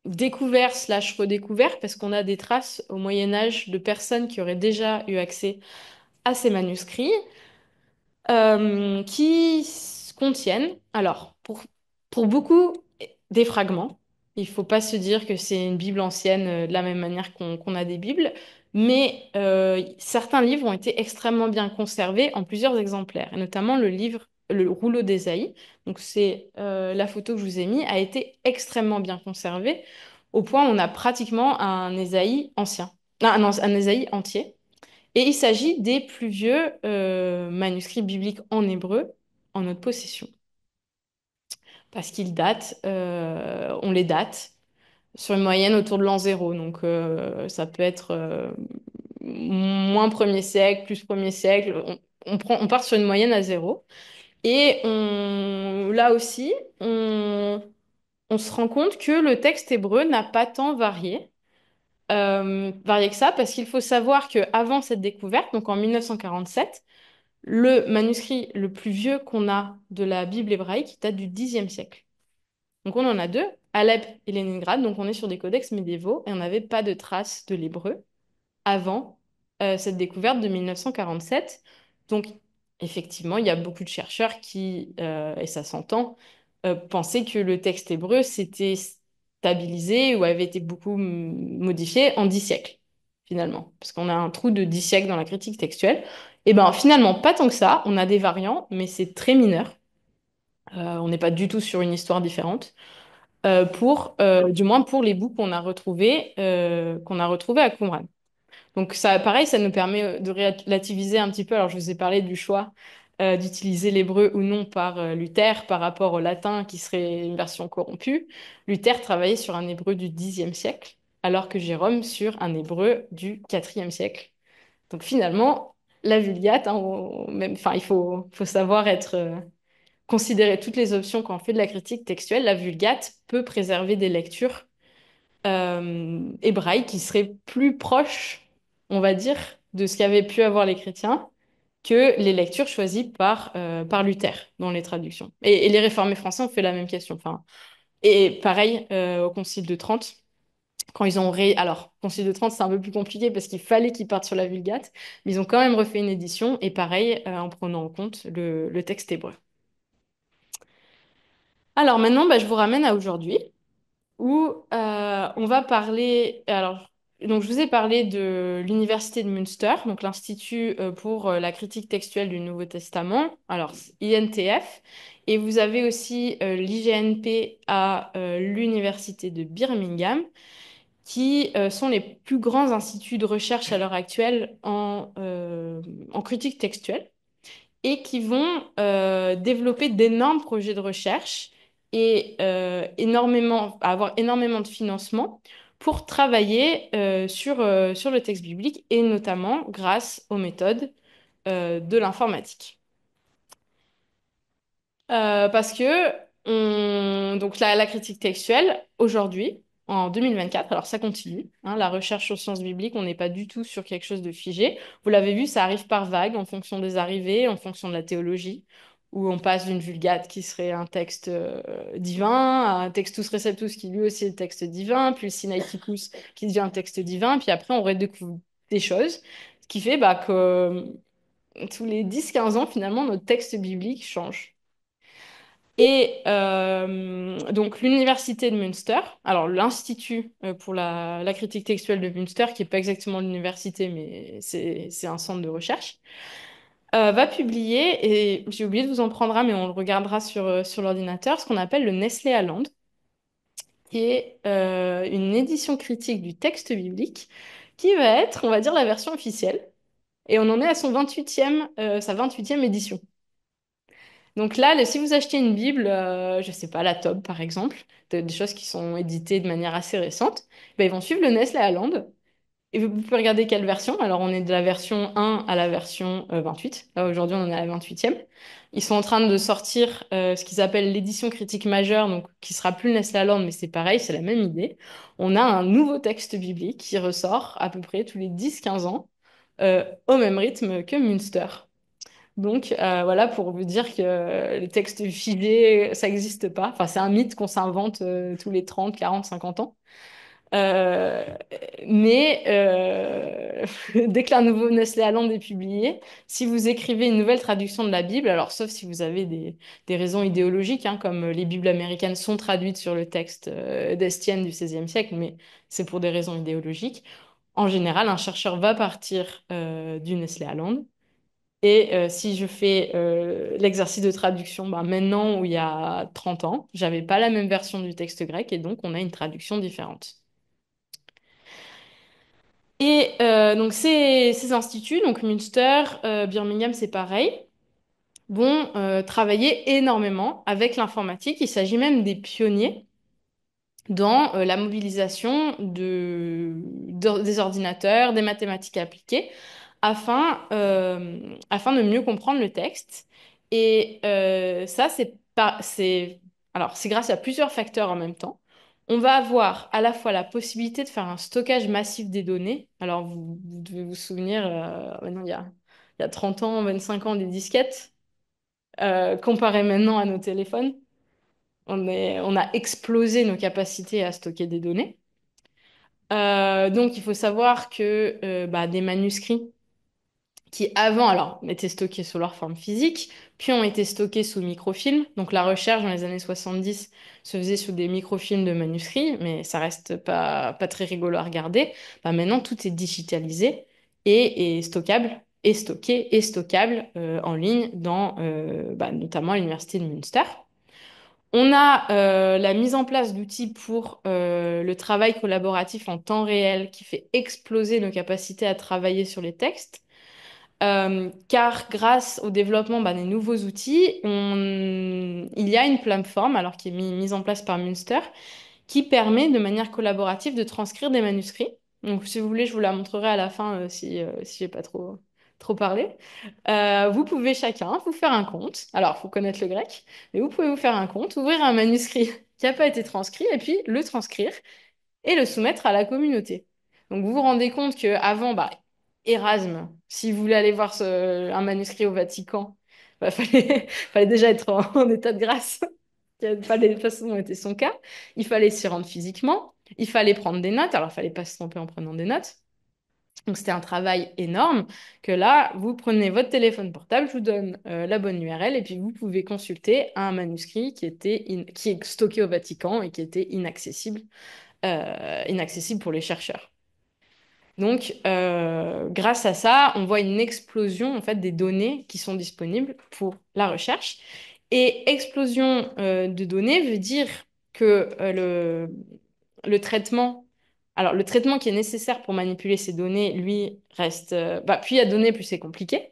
découverts slash redécouverts, parce qu'on a des traces au Moyen Âge de personnes qui auraient déjà eu accès à ces manuscrits contiennent, alors, pour beaucoup, des fragments. Il faut pas se dire que c'est une Bible ancienne de la même manière qu'on a des Bibles, mais certains livres ont été extrêmement bien conservés en plusieurs exemplaires, et notamment le rouleau d'Ésaïe, donc c'est la photo que je vous ai mis, a été extrêmement bien conservé, au point où on a pratiquement un Ésaïe ancien, un Ésaïe entier. Et il s'agit des plus vieux manuscrits bibliques en hébreu en notre possession. Parce qu'ils datent, on les date sur une moyenne autour de l'an zéro. Donc ça peut être moins premier siècle, plus premier siècle. On part sur une moyenne à zéro. Et là aussi, on se rend compte que le texte hébreu n'a pas tant varié que ça, parce qu'il faut savoir qu'avant cette découverte, donc en 1947, le manuscrit le plus vieux qu'on a de la Bible hébraïque date du Xe siècle. Donc on en a deux, Alep et Léningrad, donc on est sur des codex médiévaux et on n'avait pas de traces de l'hébreu avant cette découverte de 1947. Donc effectivement, il y a beaucoup de chercheurs qui, et ça s'entend, pensaient que le texte hébreu s'était stabilisé ou avait été beaucoup modifié en 10 siècles, finalement, parce qu'on a un trou de 10 siècles dans la critique textuelle. Et ben finalement, pas tant que ça, on a des variants, mais c'est très mineur. On n'est pas du tout sur une histoire différente. Du moins pour les bouts qu'on a retrouvés à Qumran. Donc ça, pareil, ça nous permet de relativiser un petit peu. Alors je vous ai parlé du choix d'utiliser l'hébreu ou non par Luther par rapport au latin qui serait une version corrompue. Luther travaillait sur un hébreu du Xe siècle, alors que Jérôme sur un hébreu du IVe siècle. Donc finalement, la Vulgate, hein, enfin, il faut savoir considérer toutes les options quand on fait de la critique textuelle. La Vulgate peut préserver des lectures hébraïque qui serait plus proche, on va dire, de ce qu'avaient pu avoir les chrétiens que les lectures choisies par Luther dans les traductions. Et les réformés français ont fait la même question. Enfin, et pareil au Concile de Trente, quand ils ont Alors, Concile de Trente, c'est un peu plus compliqué parce qu'il fallait qu'ils partent sur la Vulgate, mais ils ont quand même refait une édition, et pareil en prenant en compte le texte hébreu. Alors maintenant, bah, je vous ramène à aujourd'hui, où on va parler. Alors, donc, je vous ai parlé de l'Université de Münster, donc l'Institut pour la critique textuelle du Nouveau Testament, alors INTF, et vous avez aussi l'IGNP à l'Université de Birmingham, qui sont les plus grands instituts de recherche à l'heure actuelle en critique textuelle et qui vont développer d'énormes projets de recherche et avoir énormément de financement pour travailler sur le texte biblique et notamment grâce aux méthodes de l'informatique. Parce que donc la critique textuelle, aujourd'hui, en 2024, alors ça continue, hein, la recherche aux sciences bibliques, on n'est pas du tout sur quelque chose de figé. Vous l'avez vu, ça arrive par vagues, en fonction des arrivées, en fonction de la théologie, où on passe d'une Vulgate qui serait un texte divin à un Textus Receptus qui lui aussi est texte divin, puis le Sinaiticus qui devient un texte divin, puis après on redécouvre des choses, ce qui fait bah, que tous les 10-15 ans, finalement, notre texte biblique change. Et donc l'université de Münster, alors l'Institut pour la critique textuelle de Münster, qui n'est pas exactement l'université, mais c'est un centre de recherche, va publier, et j'ai oublié de vous en prendre un, mais on le regardera sur l'ordinateur, ce qu'on appelle le Nestlé Aland, qui est une édition critique du texte biblique, qui va être, on va dire, la version officielle. Et on en est à son 28e, sa 28e édition. Donc là, si vous achetez une Bible, je sais pas, la Tob par exemple, des choses qui sont éditées de manière assez récente, ben, ils vont suivre le Nestlé Aland. Et vous pouvez regarder quelle version. Alors on est de la version 1 à la version 28. Là aujourd'hui on en est à la 28e. Ils sont en train de sortir ce qu'ils appellent l'édition critique majeure, donc qui sera plus le Nestlé Aland, mais c'est pareil, c'est la même idée. On a un nouveau texte biblique qui ressort à peu près tous les 10-15 ans, au même rythme que Münster. Donc voilà pour vous dire que les textes figés, ça n'existe pas. Enfin, c'est un mythe qu'on s'invente tous les 30, 40, 50 ans. Euh, mais dès que la nouveau Nestlé Aland est publié, si vous écrivez une nouvelle traduction de la Bible, alors sauf si vous avez des raisons idéologiques, hein, comme les Bibles américaines sont traduites sur le texte d'Estienne du XVIe siècle, mais c'est pour des raisons idéologiques. En général, un chercheur va partir du Nestlé Aland et si je fais l'exercice de traduction bah, maintenant ou il y a 30 ans, j'avais pas la même version du texte grec et donc on a une traduction différente. Et donc ces instituts, donc Münster, Birmingham, c'est pareil, vont travailler énormément avec l'informatique. Il s'agit même des pionniers dans la mobilisation des ordinateurs, des mathématiques appliquées, afin de mieux comprendre le texte. Et ça, alors, c'est grâce à plusieurs facteurs en même temps. On va avoir à la fois la possibilité de faire un stockage massif des données. Alors, vous devez vous souvenir, maintenant, il y a 30 ans, 25 ans, des disquettes, comparé maintenant à nos téléphones. On a explosé nos capacités à stocker des données. Donc, il faut savoir que bah, des manuscrits qui, avant, alors, étaient stockés sous leur forme physique, puis ont été stockés sous microfilm. Donc, la recherche dans les années 70 se faisait sous des microfilms de manuscrits, mais ça reste pas très rigolo à regarder. Bah, maintenant, tout est digitalisé et stockable, et stocké et stockable en ligne dans bah, notamment l'université de Münster. On a la mise en place d'outils pour le travail collaboratif en temps réel qui fait exploser nos capacités à travailler sur les textes. Car grâce au développement bah, des nouveaux outils, il y a une plateforme alors, qui est mise en place par Münster qui permet de manière collaborative de transcrire des manuscrits. Donc, si vous voulez, je vous la montrerai à la fin si j'ai pas trop parlé. Vous pouvez chacun vous faire un compte. Alors, il faut connaître le grec, mais vous pouvez vous faire un compte, ouvrir un manuscrit qui n'a pas été transcrit et puis le transcrire et le soumettre à la communauté. Donc, vous vous rendez compte qu'avant, bah, Erasme, si vous voulez aller voir un manuscrit au Vatican, bah, fallait déjà être en état de grâce. Pas de toute façon, était son cas. Il fallait s'y rendre physiquement. Il fallait prendre des notes. Alors, il fallait pas se tromper en prenant des notes. Donc, c'était un travail énorme que là, vous prenez votre téléphone portable, je vous donne la bonne URL et puis vous pouvez consulter un manuscrit qui est stocké au Vatican et qui était inaccessible pour les chercheurs. Donc, grâce à ça, on voit une explosion en fait des données qui sont disponibles pour la recherche. Et explosion de données veut dire que le traitement, alors le traitement qui est nécessaire pour manipuler ces données, lui, reste, bah, plus il y a de données, plus c'est compliqué.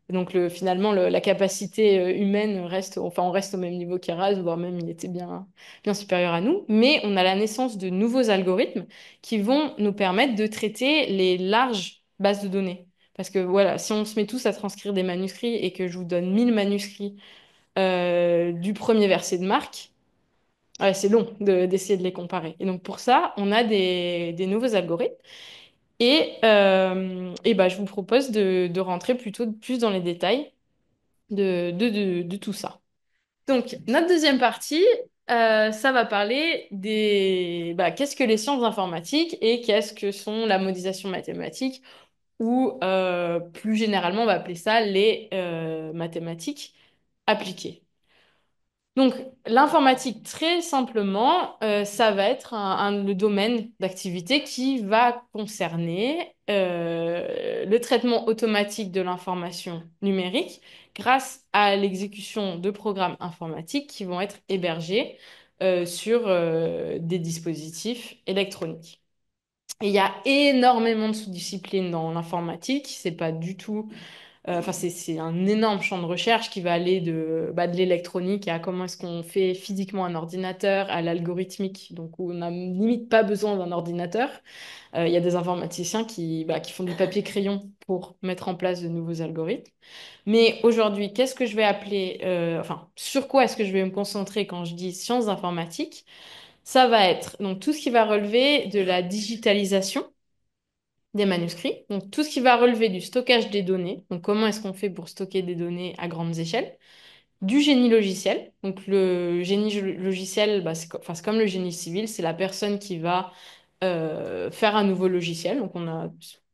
Donc finalement, la capacité humaine reste, enfin, on reste au même niveau qu'Erasmus, voire même il était bien supérieur à nous. Mais on a la naissance de nouveaux algorithmes qui vont nous permettre de traiter les larges bases de données. Parce que voilà, si on se met tous à transcrire des manuscrits et que je vous donne 1000 manuscrits du premier verset de Marc. Ouais, c'est long d'essayer de les comparer. Et donc pour ça, on a des nouveaux algorithmes. Et bah, je vous propose de rentrer plutôt plus dans les détails de tout ça. Donc, notre deuxième partie, ça va parler des qu'est-ce que les sciences informatiques et qu'est-ce que sont la modélisation mathématique ou plus généralement, on va appeler ça les mathématiques appliquées. Donc, l'informatique, très simplement, ça va être le domaine d'activité qui va concerner le traitement automatique de l'information numérique grâce à l'exécution de programmes informatiques qui vont être hébergés sur des dispositifs électroniques. Et il y a énormément de sous-disciplines dans l'informatique. C'est pas du tout enfin, c'est un énorme champ de recherche qui va aller de l'électronique à comment est-ce qu'on fait physiquement un ordinateur, à l'algorithmique, donc où on n'a limite pas besoin d'un ordinateur. Il y a des informaticiens qui font du papier-crayon pour mettre en place de nouveaux algorithmes. Mais aujourd'hui, qu'est-ce que je vais appeler, enfin, sur quoi est-ce que je vais me concentrer quand je dis sciences informatiques? Ça va être donc tout ce qui va relever de la digitalisation des manuscrits. Donc, tout ce qui va relever du stockage des données. Donc, comment est-ce qu'on fait pour stocker des données à grandes échelles? Du génie logiciel. Donc, le logiciel, enfin, c'est comme le génie civil, c'est la personne qui va faire un nouveau logiciel. Donc,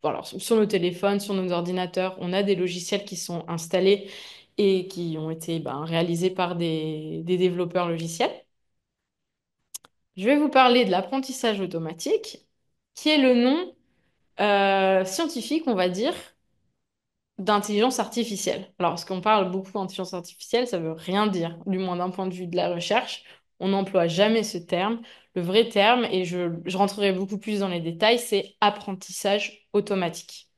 alors, sur nos téléphones, sur nos ordinateurs, on a des logiciels qui sont installés et qui ont été réalisés par des développeurs logiciels. Je vais vous parler de l'apprentissage automatique, qui est le nom scientifique, on va dire, d'intelligence artificielle. Alors, parce qu'on parle beaucoup d'intelligence artificielle, ça veut rien dire, du moins d'un point de vue de la recherche. On n'emploie jamais ce terme. Le vrai terme, et je rentrerai beaucoup plus dans les détails, c'est apprentissage automatique.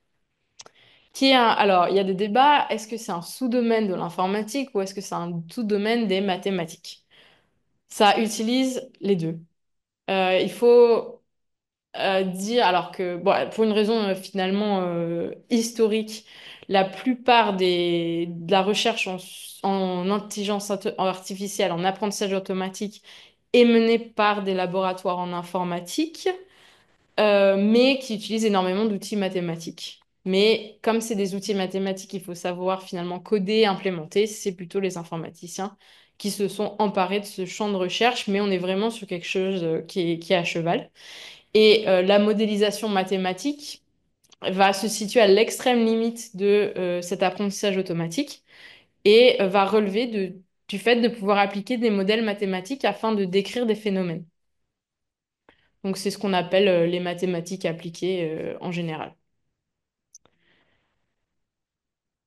Alors, il y a des débats, est-ce que c'est un sous-domaine de l'informatique ou est-ce que c'est un sous-domaine des mathématiques? Ça utilise les deux. Il faut dire, alors que bon, pour une raison finalement historique, la plupart de la recherche en intelligence artificielle, en apprentissage automatique, est menée par des laboratoires en informatique, mais qui utilisent énormément d'outils mathématiques. Mais comme c'est des outils mathématiques, il faut savoir finalement coder, implémenter, c'est plutôt les informaticiens qui se sont emparés de ce champ de recherche, mais on est vraiment sur quelque chose qui est à cheval. Et la modélisation mathématique va se situer à l'extrême limite de cet apprentissage automatique et va relever du fait de pouvoir appliquer des modèles mathématiques afin de décrire des phénomènes. Donc c'est ce qu'on appelle les mathématiques appliquées en général.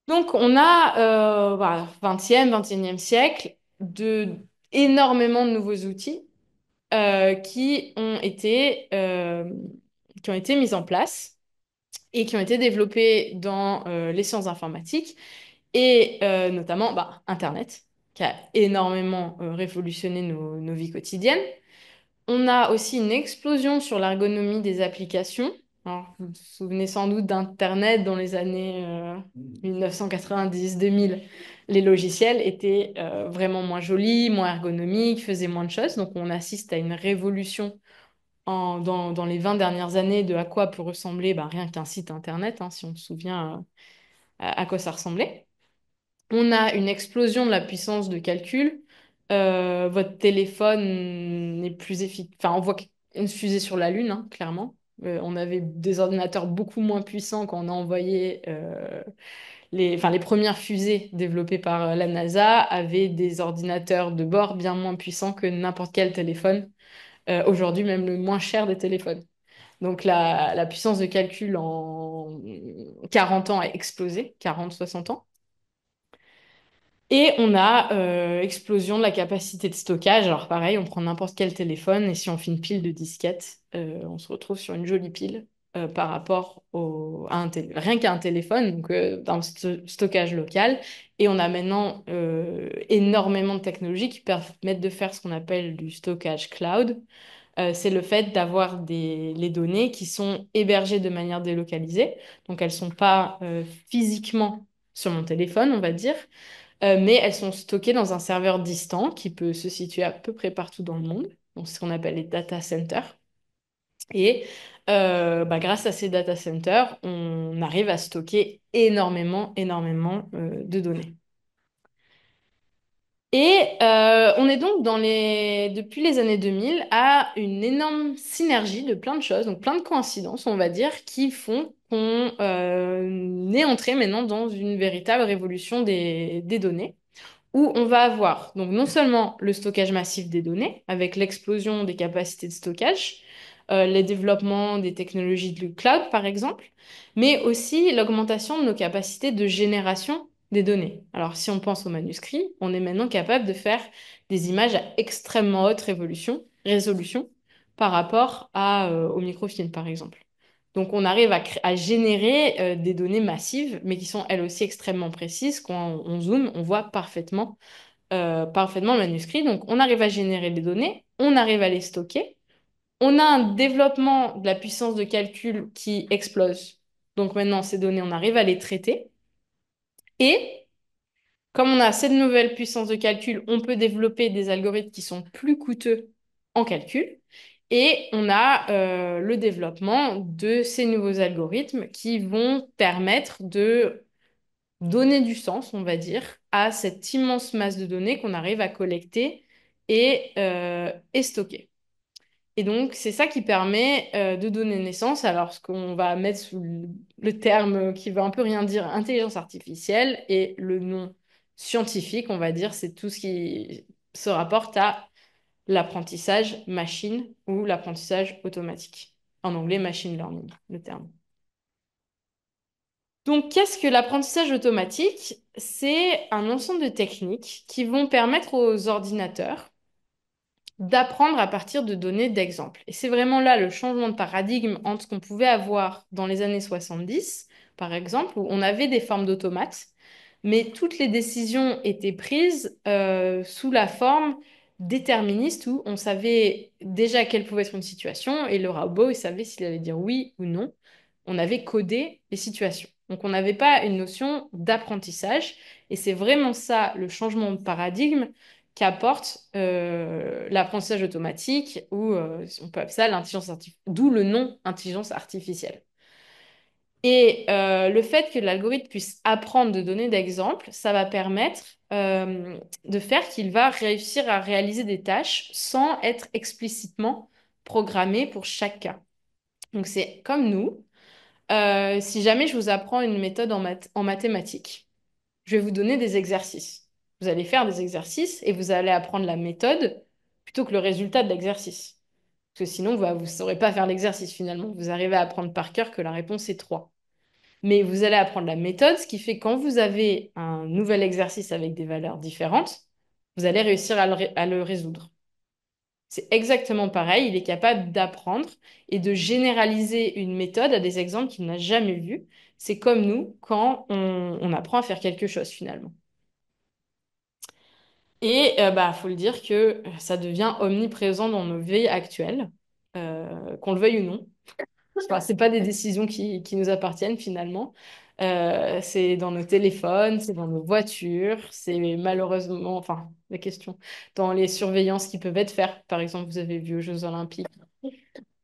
Donc on a 20e, 21e siècle énormément de nouveaux outils qui ont été mis en place et qui ont été développés dans les sciences informatiques et notamment Internet, qui a énormément révolutionné nos vies quotidiennes. On a aussi une explosion sur l'ergonomie des applications. Alors, vous vous souvenez sans doute d'Internet dans les années 1990-2000. Les logiciels étaient vraiment moins jolis, moins ergonomiques, faisaient moins de choses. Donc, on assiste à une révolution dans les 20 dernières années de à quoi peut ressembler rien qu'un site internet, hein, si on se souvient à quoi ça ressemblait. On a une explosion de la puissance de calcul. Votre téléphone n'est plus efficace. Enfin, on voit une fusée sur la Lune, hein, clairement. On avait des ordinateurs beaucoup moins puissants quand on a envoyé les premières fusées développées par la NASA avaient des ordinateurs de bord bien moins puissants que n'importe quel téléphone. Aujourd'hui, même le moins cher des téléphones. Donc la puissance de calcul en 40 ans a explosé, 40-60 ans. Et on a explosion de la capacité de stockage. Alors pareil, on prend n'importe quel téléphone et si on fait une pile de disquettes, on se retrouve sur une jolie pile par rapport rien qu'à un téléphone, donc d'un stockage local. Et on a maintenant énormément de technologies qui permettent de faire ce qu'on appelle du stockage cloud. C'est le fait d'avoir les données qui sont hébergées de manière délocalisée. Donc, elles ne sont pas physiquement sur mon téléphone, on va dire, mais elles sont stockées dans un serveur distant qui peut se situer à peu près partout dans le monde, donc ce qu'on appelle les data centers. Et grâce à ces data centers, on arrive à stocker énormément de données. Et on est donc depuis les années 2000 à une énorme synergie de plein de choses, donc plein de coïncidences, on va dire, qui font qu'on est entré maintenant dans une véritable révolution des données où on va avoir donc non seulement le stockage massif des données, avec l'explosion des capacités de stockage, les développements des technologies du cloud par exemple, mais aussi l'augmentation de nos capacités de génération des données. Alors si on pense aux manuscrits, on est maintenant capable de faire des images à extrêmement haute résolution par rapport au microfilm par exemple. Donc, on arrive à générer des données massives, mais qui sont elles aussi extrêmement précises. Quand on zoome, on voit parfaitement le manuscrit. Donc, on arrive à générer des données, on arrive à les stocker. On a un développement de la puissance de calcul qui explose. Donc, maintenant, ces données, on arrive à les traiter. Et comme on a cette nouvelle puissance de calcul, on peut développer des algorithmes qui sont plus coûteux en calcul. Et on a le développement de ces nouveaux algorithmes qui vont permettre de donner du sens, on va dire, à cette immense masse de données qu'on arrive à collecter et stocker. Et donc, c'est ça qui permet de donner naissance à ce qu'on va mettre sous le terme qui veut un peu rien dire, intelligence artificielle, et le nom scientifique, on va dire, c'est tout ce qui se rapporte à l'apprentissage machine ou l'apprentissage automatique. En anglais, machine learning, le terme. Donc, qu'est-ce que l'apprentissage automatique? C'est un ensemble de techniques qui vont permettre aux ordinateurs d'apprendre à partir de données d'exemples. Et c'est vraiment là le changement de paradigme entre ce qu'on pouvait avoir dans les années 70, par exemple, où on avait des formes d'automates, mais toutes les décisions étaient prises sous la forme déterministe, où on savait déjà quelle pouvait être une situation, et le robot, il savait s'il allait dire oui ou non. On avait codé les situations. Donc on n'avait pas une notion d'apprentissage, et c'est vraiment ça le changement de paradigme qu'apporte l'apprentissage automatique ou on peut appeler ça l'intelligence artificielle, d'où le nom intelligence artificielle. Et le fait que l'algorithme puisse apprendre de données d'exemples, ça va permettre de faire qu'il va réussir à réaliser des tâches sans être explicitement programmé pour chaque cas. Donc c'est comme nous. Si jamais je vous apprends une méthode en mathématiques, je vais vous donner des exercices. Vous allez faire des exercices et vous allez apprendre la méthode plutôt que le résultat de l'exercice. Parce que sinon, vous ne saurez pas faire l'exercice finalement. Vous arrivez à apprendre par cœur que la réponse est 3. Mais vous allez apprendre la méthode, ce qui fait que quand vous avez un nouvel exercice avec des valeurs différentes, vous allez réussir à le résoudre. C'est exactement pareil, il est capable d'apprendre et de généraliser une méthode à des exemples qu'il n'a jamais vus. C'est comme nous quand on apprend à faire quelque chose finalement. Et faut le dire que ça devient omniprésent dans nos vies actuelles, qu'on le veuille ou non. Enfin, c'est pas des décisions qui nous appartiennent finalement. C'est dans nos téléphones, c'est dans nos voitures, c'est malheureusement, enfin, la question, dans les surveillances qui peuvent être faites. Par exemple, vous avez vu aux Jeux Olympiques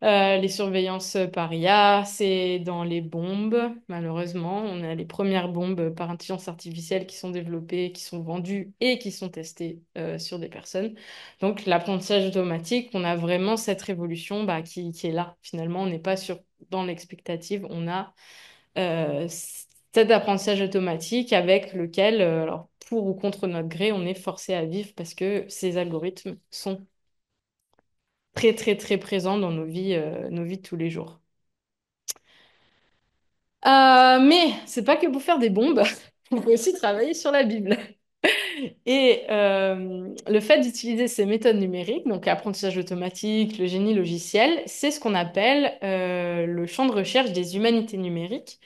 les surveillances par IA, c'est dans les bombes, malheureusement. On a les premières bombes par intelligence artificielle qui sont développées, qui sont vendues et qui sont testées sur des personnes. Donc l'apprentissage automatique, on a vraiment cette révolution qui est là. Finalement, on n'est pas dans l'expectative, on a cet apprentissage automatique avec lequel, alors, pour ou contre notre gré, on est forcé à vivre parce que ces algorithmes sont très présent dans nos vies de tous les jours. Mais c'est pas que pour faire des bombes, on peut aussi travailler sur la Bible. Et le fait d'utiliser ces méthodes numériques, donc l'apprentissage automatique, le génie logiciel, c'est ce qu'on appelle le champ de recherche des humanités numériques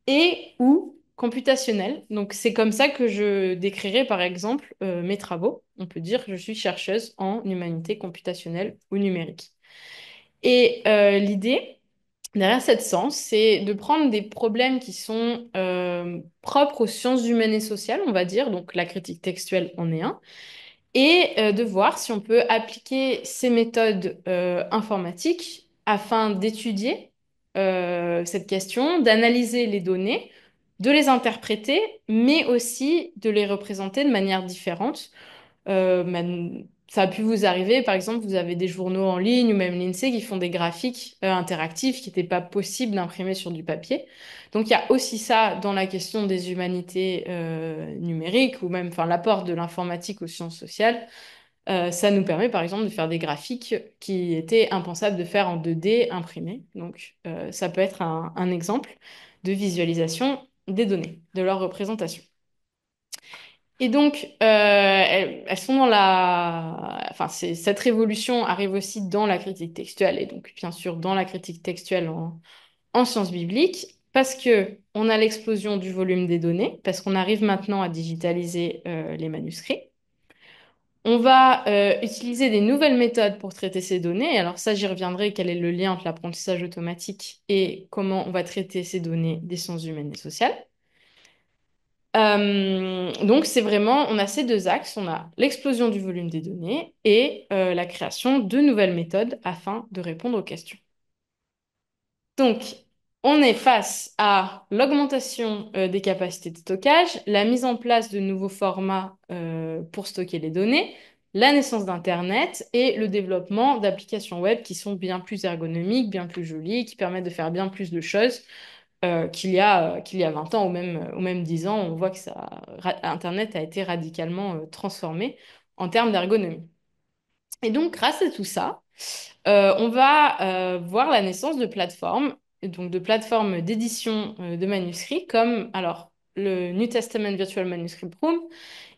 et ou computationnelles. Donc c'est comme ça que je décrirais par exemple mes travaux. On peut dire que je suis chercheuse en humanité computationnelle ou numérique. Et l'idée, Derrière cette sens, c'est de prendre des problèmes qui sont propres aux sciences humaines et sociales, on va dire, donc la critique textuelle en est un, et de voir si on peut appliquer ces méthodes informatiques afin d'étudier cette question, d'analyser les données, de les interpréter, mais aussi de les représenter de manière différente. Ça a pu vous arriver, par exemple, vous avez des journaux en ligne ou même l'INSEE qui font des graphiques interactifs qui n'étaient pas possibles d'imprimer sur du papier. Donc il y a aussi ça dans la question des humanités numériques ou même enfin, l'apport de l'informatique aux sciences sociales. Ça nous permet par exemple de faire des graphiques qui étaient impensables de faire en 2D imprimés. Donc ça peut être un exemple de visualisation des données, de leur représentation. Et donc, elles sont dans la... Enfin, cette révolution arrive aussi dans la critique textuelle et donc, bien sûr, dans la critique textuelle en sciences bibliques, parce que on a l'explosion du volume des données, parce qu'on arrive maintenant à digitaliser les manuscrits. On va utiliser des nouvelles méthodes pour traiter ces données. Alors ça, j'y reviendrai, quel est le lien entre l'apprentissage automatique et comment on va traiter ces données des sciences humaines et sociales. Donc, c'est vraiment, on a ces deux axes, on a l'explosion du volume des données et la création de nouvelles méthodes afin de répondre aux questions. Donc, on est face à l'augmentation des capacités de stockage, la mise en place de nouveaux formats pour stocker les données, la naissance d'Internet et le développement d'applications web qui sont bien plus ergonomiques, bien plus jolies, qui permettent de faire bien plus de choses qu'il y a 20 ans ou même 10 ans, on voit que Internet a été radicalement transformé en termes d'ergonomie. Et donc, grâce à tout ça, on va voir la naissance de plateformes, et donc de plateformes d'édition de manuscrits comme alors, le New Testament Virtual Manuscript Room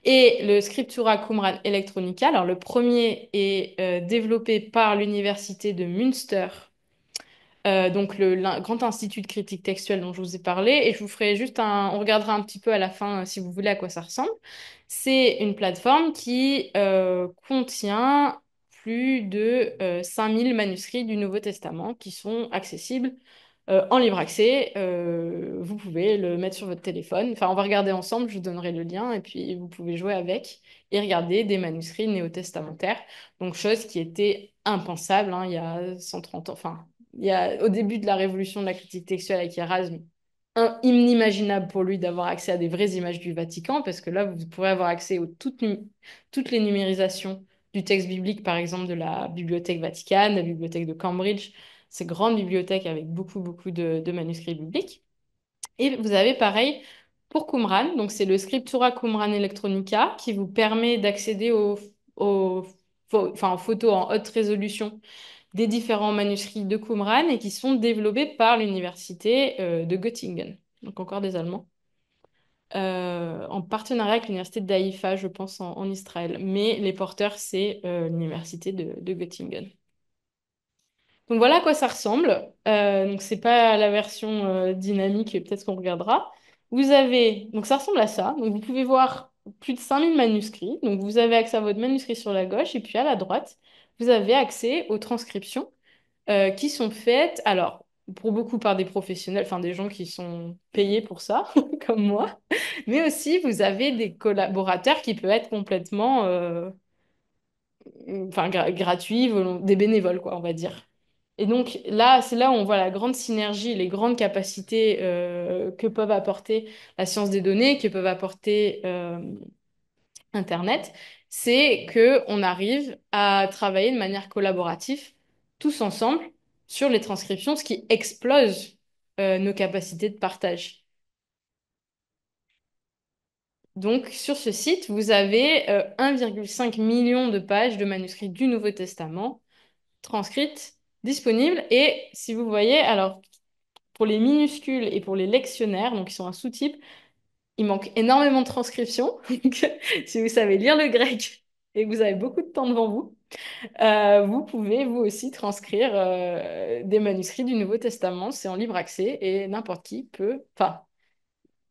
et le Scriptura Qumran Electronica. Alors, le premier est développé par l'Université de Münster donc le grand institut de critique textuelle dont je vous ai parlé, et je vous ferai juste on regardera un petit peu à la fin si vous voulez à quoi ça ressemble. C'est une plateforme qui contient plus de 5000 manuscrits du Nouveau Testament qui sont accessibles en libre accès. Vous pouvez le mettre sur votre téléphone. Enfin, on va regarder ensemble, je vous donnerai le lien, et puis vous pouvez jouer avec et regarder des manuscrits néo-testamentaires. Donc, chose qui était impensable hein, il y a 130 ans. Enfin, au début de la révolution de la critique textuelle avec Erasme, inimaginable pour lui d'avoir accès à des vraies images du Vatican, parce que là, vous pourrez avoir accès aux toutes les numérisations du texte biblique, par exemple, de la Bibliothèque Vaticane, la Bibliothèque de Cambridge, ces grandes bibliothèques avec beaucoup de manuscrits bibliques. Et vous avez pareil pour Qumran, donc c'est le Scriptura Qumran Electronica qui vous permet d'accéder aux photos en haute résolution des différents manuscrits de Qumran et qui sont développés par l'université de Göttingen, donc encore des Allemands, en partenariat avec l'université d'Haïfa, je pense, en Israël. Mais les porteurs, c'est l'université de Göttingen. Donc voilà à quoi ça ressemble. Donc c'est pas la version dynamique, peut-être qu'on regardera. Vous avez, donc ça ressemble à ça. Donc vous pouvez voir plus de 5000 manuscrits. Donc vous avez accès à votre manuscrit sur la gauche et puis à la droite, vous avez accès aux transcriptions qui sont faites, alors, pour beaucoup par des professionnels, enfin des gens qui sont payés pour ça, comme moi, mais aussi vous avez des collaborateurs qui peuvent être complètement enfin, gratuits, des bénévoles, quoi, on va dire. Et donc là, c'est là où on voit la grande synergie, les grandes capacités que peuvent apporter la science des données, que peuvent apporter Internet, c'est que on arrive à travailler de manière collaborative, tous ensemble, sur les transcriptions, ce qui explose nos capacités de partage. Donc, sur ce site, vous avez 1,5 million de pages de manuscrits du Nouveau Testament transcrites, disponibles. Et si vous voyez, alors, pour les minuscules et pour les lectionnaires, donc qui sont un sous-type, il manque énormément de transcriptions. Donc, si vous savez lire le grec et que vous avez beaucoup de temps devant vous, vous pouvez vous aussi transcrire des manuscrits du Nouveau Testament. C'est en libre accès et n'importe qui peut, enfin,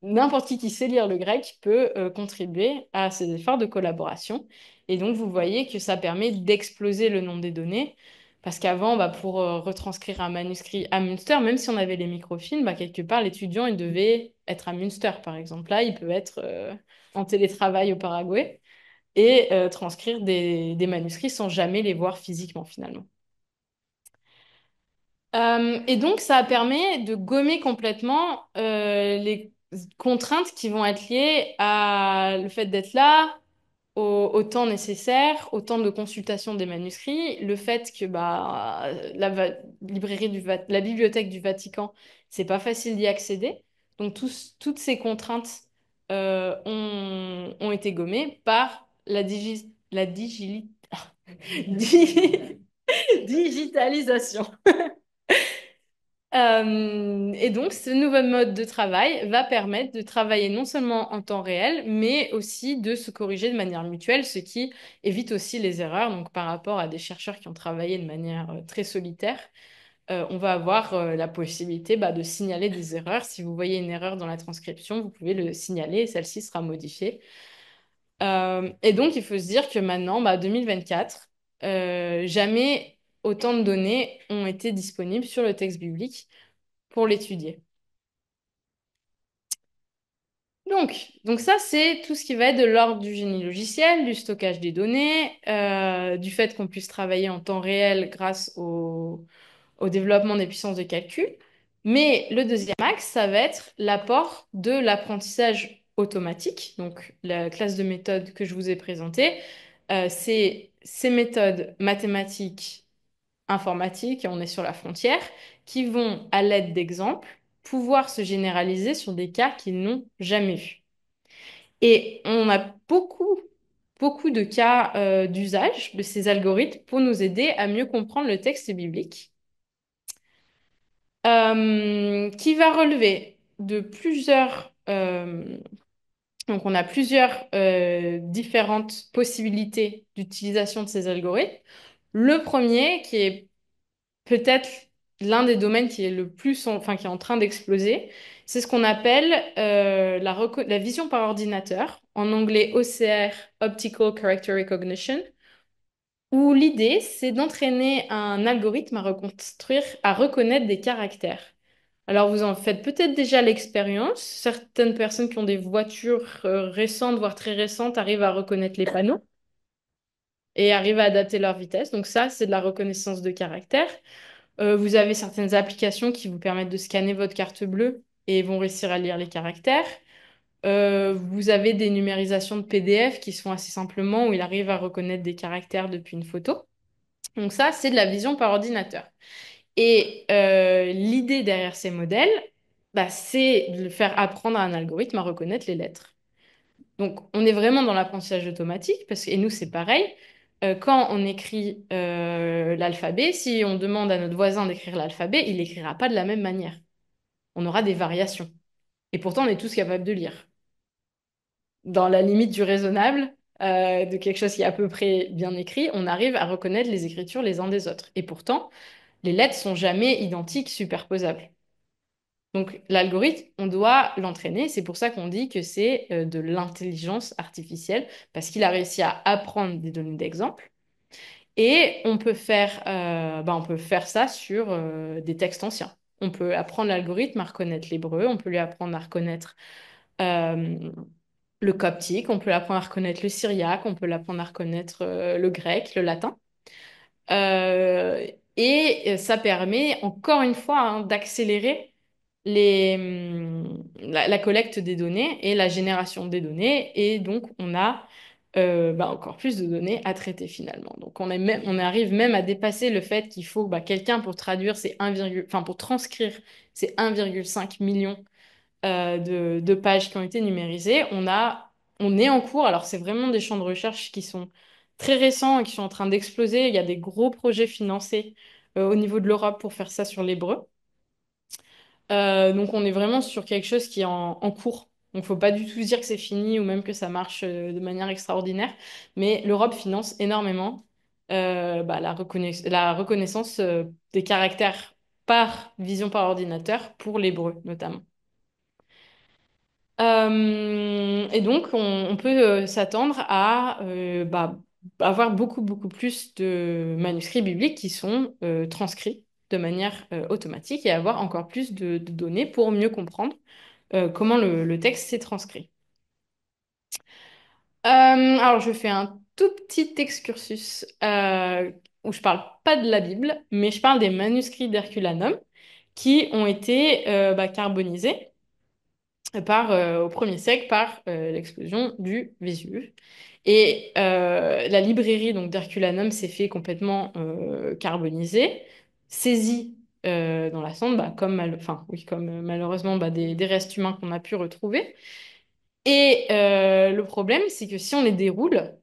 n'importe qui sait lire le grec peut contribuer à ces efforts de collaboration. Et donc, vous voyez que ça permet d'exploser le nombre des données. Parce qu'avant, bah, pour retranscrire un manuscrit à Münster, même si on avait les microfilms, bah, quelque part, l'étudiant, il devait être à Münster, par exemple. Là, il peut être en télétravail au Paraguay et transcrire des manuscrits sans jamais les voir physiquement, finalement. Et donc, ça permet de gommer complètement les contraintes qui vont être liées à le fait d'être là, au temps nécessaire, au temps de consultation des manuscrits, le fait que bah, librairie la bibliothèque du Vatican, c'est pas facile d'y accéder. Donc, toutes ces contraintes ont été gommées par digitalisation. Et donc, ce nouveau mode de travail va permettre de travailler non seulement en temps réel, mais aussi de se corriger de manière mutuelle, ce qui évite aussi les erreurs. Donc, par rapport à des chercheurs qui ont travaillé de manière très solitaire, on va avoir la possibilité bah, de signaler des erreurs. Si vous voyez une erreur dans la transcription, vous pouvez le signaler et celle-ci sera modifiée. Et donc, il faut se dire que maintenant, bah, 2024, jamais autant de données ont été disponibles sur le texte biblique pour l'étudier. Donc ça, c'est tout ce qui va être de l'ordre du génie logiciel, du stockage des données, du fait qu'on puisse travailler en temps réel grâce au développement des puissances de calcul. Mais le deuxième axe, ça va être l'apport de l'apprentissage automatique. Donc la classe de méthodes que je vous ai présentée, c'est ces méthodes mathématiques informatiques, et on est sur la frontière, qui vont, à l'aide d'exemples, pouvoir se généraliser sur des cas qu'ils n'ont jamais vus. Et on a beaucoup de cas d'usage de ces algorithmes pour nous aider à mieux comprendre le texte biblique, qui va relever de plusieurs... donc on a plusieurs différentes possibilités d'utilisation de ces algorithmes. Le premier, qui est peut-être l'un des domaines qui est le plus, enfin qui est en train d'exploser, c'est ce qu'on appelle la vision par ordinateur, en anglais OCR, Optical Character Recognition, où l'idée, c'est d'entraîner un algorithme à reconstruire, à reconnaître des caractères. Alors, vous en faites peut-être déjà l'expérience. Certaines personnes qui ont des voitures récentes, voire très récentes, arrivent à reconnaître les panneaux et arrivent à adapter leur vitesse. Donc ça, c'est de la reconnaissance de caractères. Vous avez certaines applications qui vous permettent de scanner votre carte bleue et vont réussir à lire les caractères. Vous avez des numérisations de PDF qui se font assez simplement où il arrive à reconnaître des caractères depuis une photo. Donc ça, c'est de la vision par ordinateur. Et l'idée derrière ces modèles, bah, c'est de faire apprendre à un algorithme à reconnaître les lettres. Donc, on est vraiment dans l'apprentissage automatique, et nous, c'est pareil. Quand on écrit l'alphabet, si on demande à notre voisin d'écrire l'alphabet, il l'écrira pas de la même manière. On aura des variations. Et pourtant, on est tous capables de lire. Dans la limite du raisonnable, de quelque chose qui est à peu près bien écrit, on arrive à reconnaître les écritures les uns des autres. Et pourtant, les lettres sont jamais identiques, superposables. Donc l'algorithme, on doit l'entraîner. C'est pour ça qu'on dit que c'est de l'intelligence artificielle, parce qu'il a réussi à apprendre des données d'exemple. Et on peut faire ça sur des textes anciens. On peut apprendre l'algorithme à reconnaître l'hébreu, on peut lui apprendre à reconnaître euh, le coptique, on peut l'apprendre à reconnaître le syriaque, on peut l'apprendre à reconnaître le grec, le latin. Euh, Ça permet, encore une fois, hein, d'accélérer la collecte des données et la génération des données. Et donc, on a encore plus de données à traiter finalement. Donc, on arrive même à dépasser le fait qu'il faut quelqu'un pour traduire, enfin, pour transcrire ces 1,5 million de pages qui ont été numérisées. On est en cours, alors c'est vraiment des champs de recherche qui sont très récents et qui sont en train d'exploser. Il y a des gros projets financés au niveau de l'Europe pour faire ça sur l'hébreu. Donc on est vraiment sur quelque chose qui est en cours. Donc faut pas du tout se dire que c'est fini ou même que ça marche de manière extraordinaire. Mais l'Europe finance énormément la reconnaissance des caractères par vision par ordinateur pour l'hébreu notamment. Et donc, on peut s'attendre à avoir beaucoup, beaucoup plus de manuscrits bibliques qui sont transcrits de manière automatique et avoir encore plus de données pour mieux comprendre comment le texte s'est transcrit. Alors, je fais un tout petit excursus où je parle pas de la Bible, mais je parle des manuscrits d'Herculanum qui ont été carbonisés au 1er siècle par l'explosion du Vésuve. Et la librairie donc d'Herculanum s'est fait complètement carboniser, saisie dans la sonde, enfin, oui, comme malheureusement des restes humains qu'on a pu retrouver. Et le problème, c'est que si on les déroule,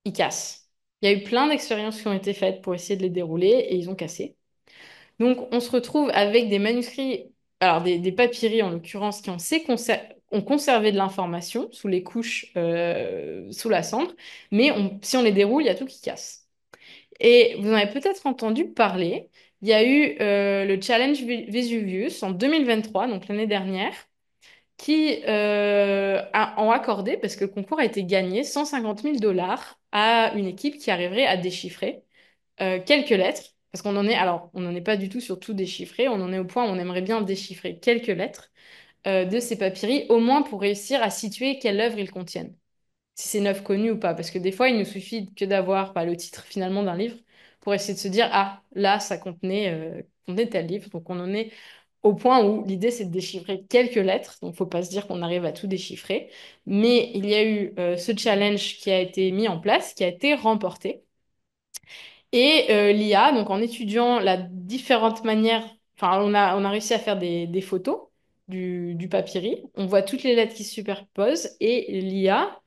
ils cassent. Il y a eu plein d'expériences qui ont été faites pour essayer de les dérouler et ils ont cassé. Donc, on se retrouve avec des manuscrits, alors des papyri en l'occurrence, qui ont conservé de l'information sous les couches, sous la cendre, mais si on les déroule, il y a tout qui casse. Et vous en avez peut-être entendu parler, il y a eu le Challenge Vesuvius en 2023, donc l'année dernière, qui ont accordé, parce que le concours a été gagné, 150 000 dollars à une équipe qui arriverait à déchiffrer quelques lettres, parce on n'en est pas du tout sur tout déchiffré, on en est au point où on aimerait bien déchiffrer quelques lettres de ces papyri, au moins pour réussir à situer quelle œuvre ils contiennent, si c'est une œuvre connue ou pas, parce que des fois, il nous suffit que d'avoir le titre finalement d'un livre pour essayer de se dire, ah, là, ça contenait tel livre, donc on en est au point où l'idée, c'est de déchiffrer quelques lettres, donc faut pas se dire qu'on arrive à tout déchiffrer, mais il y a eu ce challenge qui a été mis en place, qui a été remporté. Et l'IA, donc en étudiant la différentes manières, enfin on a réussi à faire des photos du papyri, on voit toutes les lettres qui se superposent et l'IA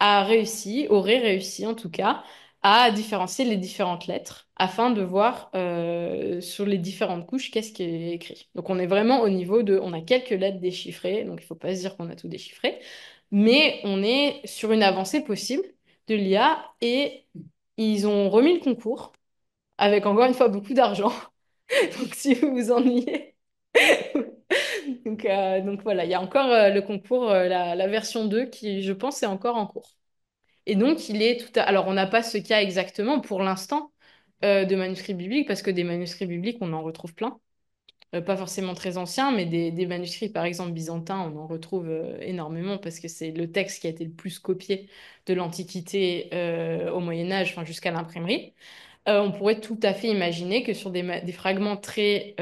aurait réussi en tout cas, à différencier les différentes lettres afin de voir sur les différentes couches qu'est-ce qui est écrit. Donc on est vraiment au niveau de, on a quelques lettres déchiffrées, donc il ne faut pas se dire qu'on a tout déchiffré, mais on est sur une avancée possible de l'IA et ils ont remis le concours avec encore une fois beaucoup d'argent. Donc si vous vous ennuyez. Donc voilà, il y a encore le concours, la version 2 qui, je pense, est encore en cours. Et donc, Alors, on n'a pas ce cas exactement pour l'instant de manuscrits bibliques, parce que des manuscrits bibliques, on en retrouve plein. Pas forcément très anciens, mais des manuscrits, par exemple, byzantins, on en retrouve énormément, parce que c'est le texte qui a été le plus copié de l'Antiquité au Moyen Âge, enfin, jusqu'à l'imprimerie. On pourrait tout à fait imaginer que sur des fragments très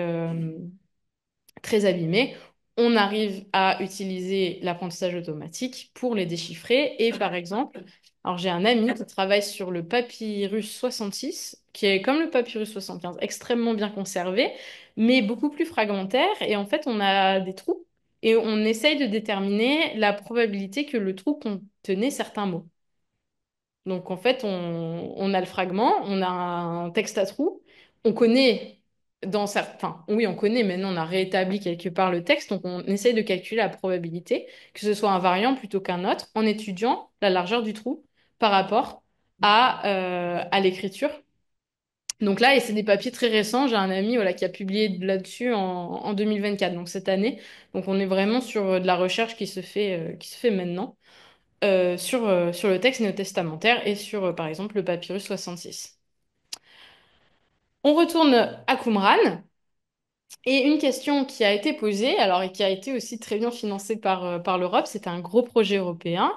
abîmés, on arrive à utiliser l'apprentissage automatique pour les déchiffrer. Et par exemple, alors j'ai un ami qui travaille sur le papyrus 66, qui est comme le papyrus 75, extrêmement bien conservé, mais beaucoup plus fragmentaire. Et en fait, on a des trous et on essaye de déterminer la probabilité que le trou contenait certains mots. Donc en fait, on a le fragment, on a un texte à trous, on connaît dans certains, oui, on connaît, maintenant on a réétabli quelque part le texte, donc on essaye de calculer la probabilité que ce soit un variant plutôt qu'un autre en étudiant la largeur du trou par rapport à l'écriture. Donc là, et c'est des papiers très récents, j'ai un ami voilà, qui a publié là-dessus en 2024, donc cette année. Donc on est vraiment sur de la recherche qui se fait maintenant sur le texte néo-testamentaire et sur, par exemple, le papyrus 66. On retourne à Qumran et une question qui a été posée, alors et qui a été aussi très bien financée par l'Europe, c'était un gros projet européen,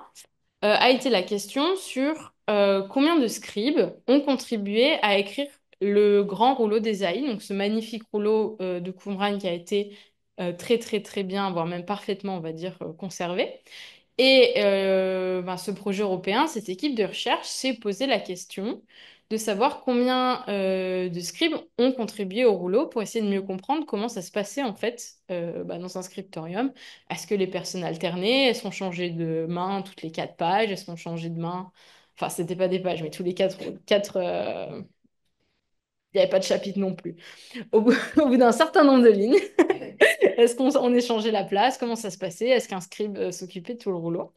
a été la question sur combien de scribes ont contribué à écrire le grand rouleau d'Ésaïe, donc ce magnifique rouleau de Qumran qui a été très très très bien, voire même parfaitement, on va dire, conservé. Et ce projet européen, cette équipe de recherche s'est posé la question de savoir combien de scribes ont contribué au rouleau pour essayer de mieux comprendre comment ça se passait en fait dans un scriptorium. Est-ce que les personnes alternaient? Est-ce qu'on changeait de main toutes les 4 pages? Est-ce qu'on changeait de main? Enfin, c'était pas des pages, mais tous les il n'y avait pas de chapitre non plus. Au bout d'un certain nombre de lignes, est-ce qu'on échangeait la place? Comment ça se passait? Est-ce qu'un scribe s'occupait de tout le rouleau?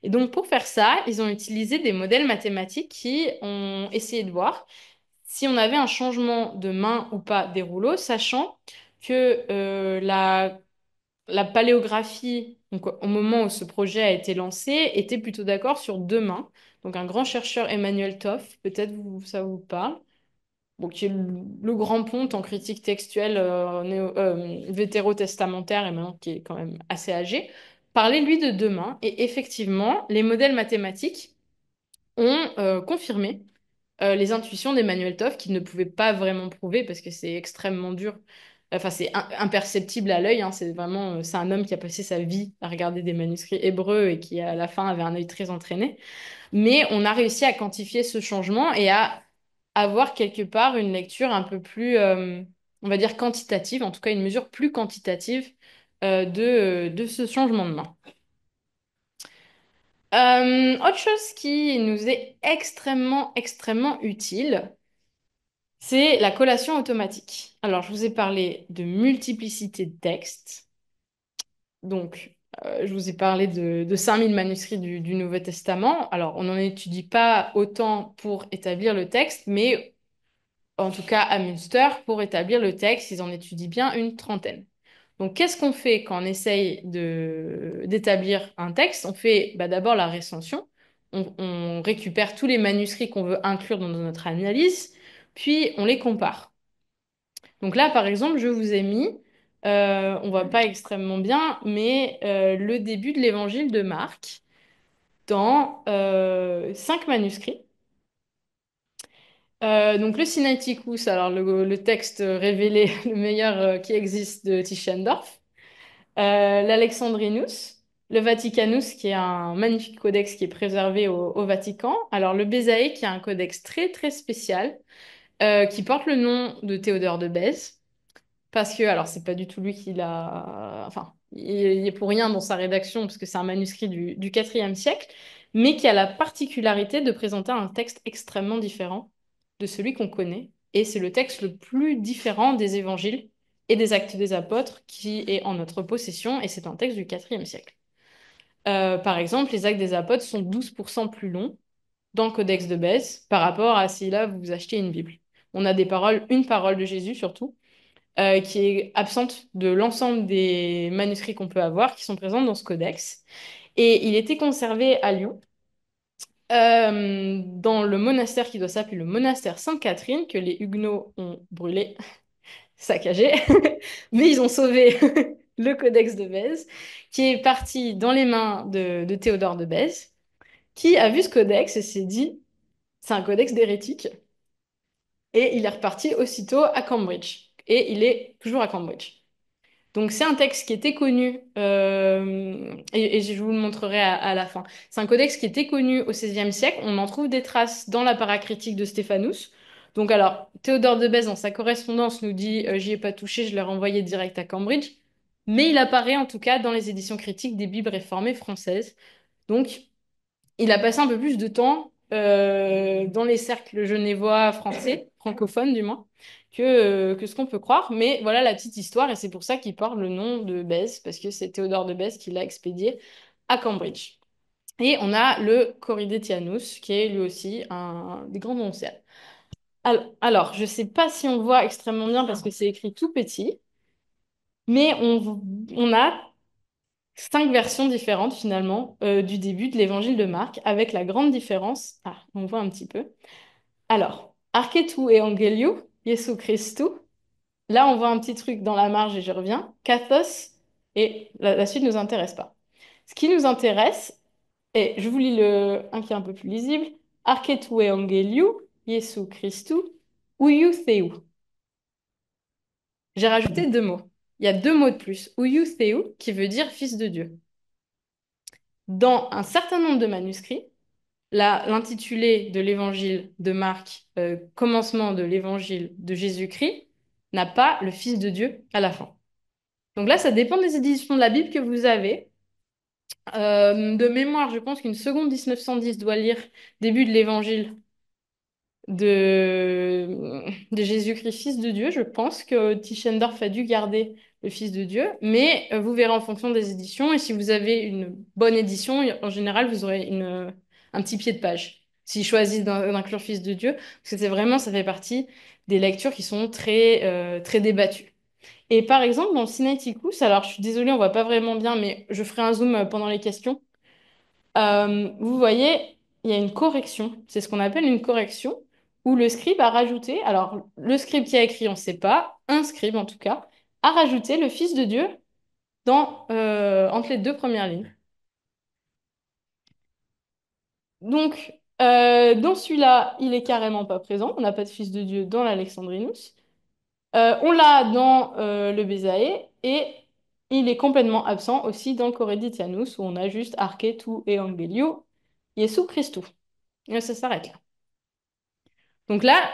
Et donc, pour faire ça, ils ont utilisé des modèles mathématiques qui ont essayé de voir si on avait un changement de main ou pas des rouleaux, sachant que la paléographie donc au moment où ce projet a été lancé, étaient plutôt d'accord sur deux mains. Donc un grand chercheur, Emmanuel Toff, peut-être ça vous parle, bon, qui est le grand ponte en critique textuelle vétérotestamentaire et maintenant qui est quand même assez âgé, parlait lui de deux mains. Et effectivement, les modèles mathématiques ont confirmé les intuitions d'Emmanuel Toff qu'il ne pouvait pas vraiment prouver parce que c'est extrêmement dur. Enfin, c'est imperceptible à l'œil, hein. C'est vraiment, c'est un homme qui a passé sa vie à regarder des manuscrits hébreux et qui, à la fin, avait un œil très entraîné. Mais on a réussi à quantifier ce changement et à avoir quelque part une lecture un peu plus, on va dire, quantitative, en tout cas une mesure plus quantitative de ce changement de main. Autre chose qui nous est extrêmement, extrêmement utile, c'est la collation automatique. Alors, je vous ai parlé de multiplicité de textes. Donc, je vous ai parlé de 5000 manuscrits du Nouveau Testament. Alors, on n'en étudie pas autant pour établir le texte, mais en tout cas à Münster, pour établir le texte, ils en étudient bien une trentaine. Donc, qu'est-ce qu'on fait quand on essaye d'établir un texte? On fait bah, d'abord la recension. On récupère tous les manuscrits qu'on veut inclure dans notre analyse, puis on les compare. Donc là, par exemple, je vous ai mis, on voit pas extrêmement bien, mais le début de l'évangile de Marc dans cinq manuscrits. Donc le Sinaiticus, alors le texte révélé, le meilleur qui existe de Tischendorf, l'Alexandrinus, le Vaticanus, qui est un magnifique codex qui est préservé au Vatican, alors le Bézaé, qui est un codex très très spécial, qui porte le nom de Théodore de Bèze. Parce que, alors, c'est pas du tout lui qui l'a. Enfin, il est pour rien dans sa rédaction, parce que c'est un manuscrit du IVe siècle, mais qui a la particularité de présenter un texte extrêmement différent de celui qu'on connaît. Et c'est le texte le plus différent des évangiles et des actes des apôtres qui est en notre possession, et c'est un texte du IVe siècle. Par exemple, les actes des apôtres sont 12% plus longs dans le Codex de Bèze par rapport à si là vous achetez une Bible. On a des paroles, une parole de Jésus surtout qui est absente de l'ensemble des manuscrits qu'on peut avoir, qui sont présents dans ce codex. Et il était conservé à Lyon, dans le monastère qui doit s'appeler le monastère Sainte-Catherine, que les Huguenots ont brûlé, saccagé, mais ils ont sauvé le codex de Bèze, qui est parti dans les mains de Théodore de Bèze, qui a vu ce codex et s'est dit, c'est un codex d'hérétique, et il est reparti aussitôt à Cambridge. Et il est toujours à Cambridge. Donc c'est un texte qui était connu, et je vous le montrerai à la fin. C'est un codex qui était connu au XVIe siècle. On en trouve des traces dans la paracritique de Stéphanus. Donc alors, Théodore de Bèze, dans sa correspondance, nous dit j'y ai pas touché, je l'ai renvoyé direct à Cambridge. Mais il apparaît en tout cas dans les éditions critiques des Bibles réformées françaises. Donc il a passé un peu plus de temps dans les cercles genevois français, francophones du moins, que ce qu'on peut croire. Mais voilà la petite histoire, et c'est pour ça qu'il porte le nom de Bèze, parce que c'est Théodore de Bèze qui l'a expédié à Cambridge. Et on a le Corydetianus, qui est lui aussi un des grands onciales. Alors, je ne sais pas si on voit extrêmement bien parce que c'est écrit tout petit, mais on a cinq versions différentes finalement du début de l'évangile de Marc, avec la grande différence. Ah, on voit un petit peu. Alors, Arcetu Evangeliu, Jesu Christu. Là, on voit un petit truc dans la marge et je reviens. Kathos, et la suite ne nous intéresse pas. Ce qui nous intéresse, et je vous lis le un qui est un peu plus lisible. Arcetu Evangeliu, Jesu Christu, Ouiou Theou. J'ai rajouté deux mots. Il y a deux mots de plus. Ouiou Theou, qui veut dire fils de Dieu. Dans un certain nombre de manuscrits, l'intitulé de l'évangile de Marc, commencement de l'évangile de Jésus-Christ, n'a pas le Fils de Dieu à la fin. Donc là, ça dépend des éditions de la Bible que vous avez. De mémoire, je pense qu'une seconde 1910 doit lire début de l'évangile de Jésus-Christ, Fils de Dieu. Je pense que Tischendorf a dû garder le Fils de Dieu, mais vous verrez en fonction des éditions. Et si vous avez une bonne édition, en général, vous aurez un petit pied de page. S'ils choisissent d'inclure Fils de Dieu, parce que c'est vraiment, ça fait partie des lectures qui sont très, très débattues. Et par exemple, dans le Sinaiticus, alors je suis désolée, on voit pas vraiment bien, mais je ferai un zoom pendant les questions. Vous voyez, il y a une correction. C'est ce qu'on appelle une correction, où le scribe a rajouté, alors le scribe qui a écrit, on ne sait pas, un scribe en tout cas, a rajouté le Fils de Dieu entre les deux premières lignes. Donc, dans celui-là, il est carrément pas présent. On n'a pas de Fils de Dieu dans l'Alexandrinus. On l'a dans le Bézaé et il est complètement absent aussi dans le Correditianus où on a juste Arche tu Evangelio Jesu Christou. Et ça s'arrête là. Donc là,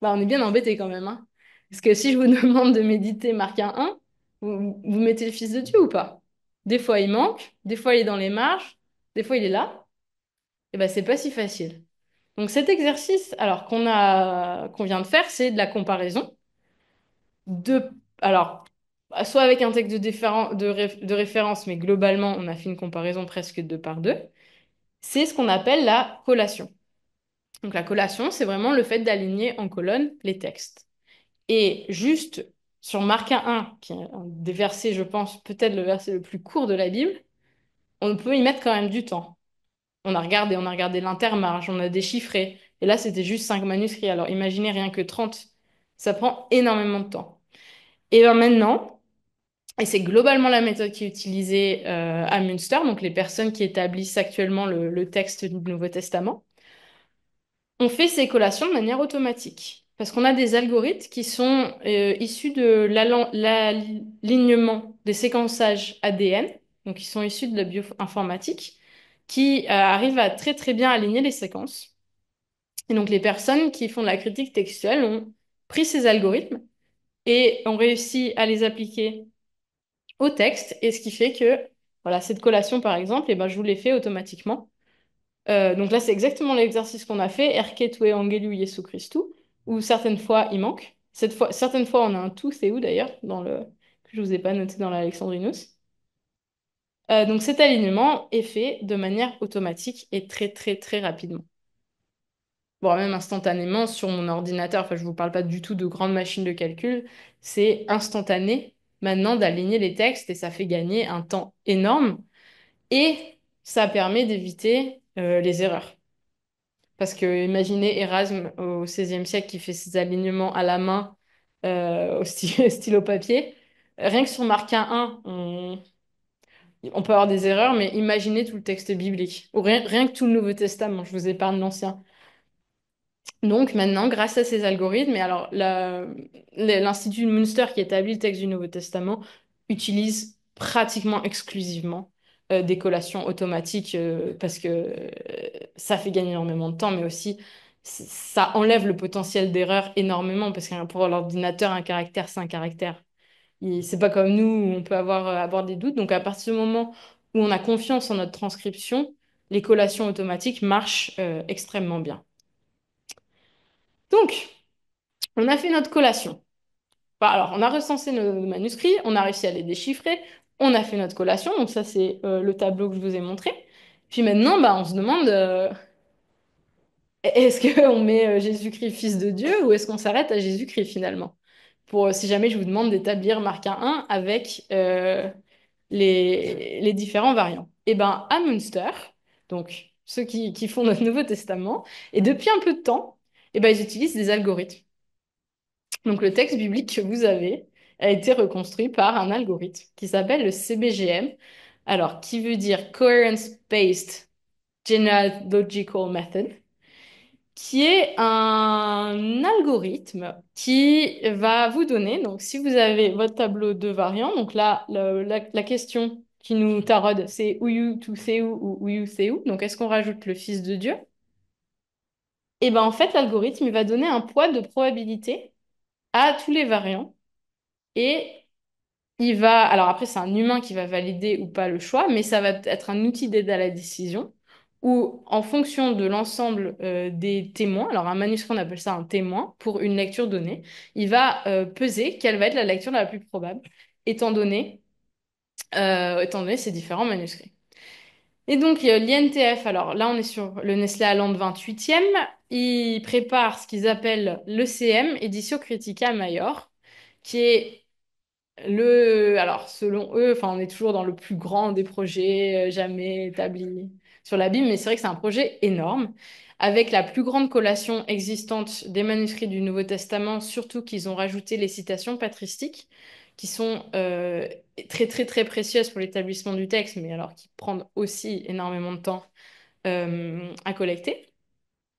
bah, on est bien embêté quand même, hein. Parce que si je vous demande de méditer Marc 1, vous mettez le Fils de Dieu ou pas? Des fois il manque, des fois il est dans les marges, des fois il est là. Et ben c'est pas si facile. Donc cet exercice, alors qu'on vient de faire, c'est de la comparaison de, alors soit avec un texte de référence, mais globalement on a fait une comparaison presque deux par deux. C'est ce qu'on appelle la collation. Donc la collation, c'est vraiment le fait d'aligner en colonne les textes. Et juste sur Marc 1, qui est un des versets, je pense, peut-être le verset le plus court de la Bible, on peut y mettre quand même du temps. On a regardé l'intermarge, on a déchiffré. Et là, c'était juste 5 manuscrits. Alors imaginez rien que 30. Ça prend énormément de temps. Et bien maintenant, et c'est globalement la méthode qui est utilisée à Münster, donc les personnes qui établissent actuellement le texte du Nouveau Testament, on fait ces collations de manière automatique. Parce qu'on a des algorithmes qui sont issus de l'alignement des séquençages ADN, donc qui sont issus de la bioinformatique, qui arrivent à très très bien aligner les séquences. Et donc les personnes qui font de la critique textuelle ont pris ces algorithmes et ont réussi à les appliquer au texte, et ce qui fait que, voilà, cette collation par exemple, et ben, je vous l'ai fait automatiquement. Donc là, c'est exactement l'exercice qu'on a fait, Erketue Angelu Jesu Christu, où certaines fois il manque. Certaines fois, on a un tout, c'est où d'ailleurs, que je vous ai pas noté dans l'Alexandrinus. Donc cet alignement est fait de manière automatique et très très très rapidement. Bon, même instantanément sur mon ordinateur, enfin je vous parle pas du tout de grandes machines de calcul, c'est instantané maintenant d'aligner les textes et ça fait gagner un temps énorme et ça permet d'éviter les erreurs. Parce que imaginez Erasme au XVIe siècle qui fait ses alignements à la main au stylo papier. Rien que sur Marc 1, on peut avoir des erreurs, mais imaginez tout le texte biblique. Ou rien que tout le Nouveau Testament, je vous épargne l'Ancien. Donc maintenant, grâce à ces algorithmes, et alors l'Institut de Münster qui établit le texte du Nouveau Testament utilise pratiquement exclusivement des collations automatiques parce que ça fait gagner énormément de temps, mais aussi ça enlève le potentiel d'erreur énormément parce que pour l'ordinateur, un caractère, c'est un caractère. C'est pas comme nous où on peut avoir des doutes. Donc à partir du moment où on a confiance en notre transcription, les collations automatiques marchent extrêmement bien. Donc, on a fait notre collation. Enfin, alors, on a recensé nos manuscrits, on a réussi à les déchiffrer, on a fait notre collation, donc ça, c'est le tableau que je vous ai montré. Puis maintenant, bah, on se demande, est-ce qu'on met Jésus-Christ, fils de Dieu, ou est-ce qu'on s'arrête à Jésus-Christ finalement? Pour si jamais je vous demande d'établir Marc 1 avec les différents variants. Et ben à Münster, donc ceux qui font notre Nouveau Testament, et depuis un peu de temps, et ben, ils utilisent des algorithmes. Donc le texte biblique que vous avez a été reconstruit par un algorithme qui s'appelle le CBGM, alors qui veut dire Coherence-Based Genealogical Method, qui est un algorithme qui va vous donner, donc si vous avez votre tableau de variants, donc là la question qui nous taraude, c'est Uyu tu Seu ou Uyu Seu, donc est-ce qu'on rajoute le Fils de Dieu? Et ben en fait l'algorithme il va donner un poids de probabilité à tous les variants. Et alors après, c'est un humain qui va valider ou pas le choix, mais ça va être un outil d'aide à la décision où, en fonction de l'ensemble des témoins, alors un manuscrit, on appelle ça un témoin pour une lecture donnée, il va peser quelle va être la lecture la plus probable, étant donné, étant donné ces différents manuscrits. Et donc, l'INTF, alors là, on est sur le Nestlé Aland 28e, il prépare ce qu'ils appellent l'ECM, Editio Critica Maior, qui est Alors, selon eux, enfin, on est toujours dans le plus grand des projets jamais établis sur la Bible, mais c'est vrai que c'est un projet énorme, avec la plus grande collation existante des manuscrits du Nouveau Testament, surtout qu'ils ont rajouté les citations patristiques, qui sont très, très, très précieuses pour l'établissement du texte, mais alors qui prennent aussi énormément de temps à collecter.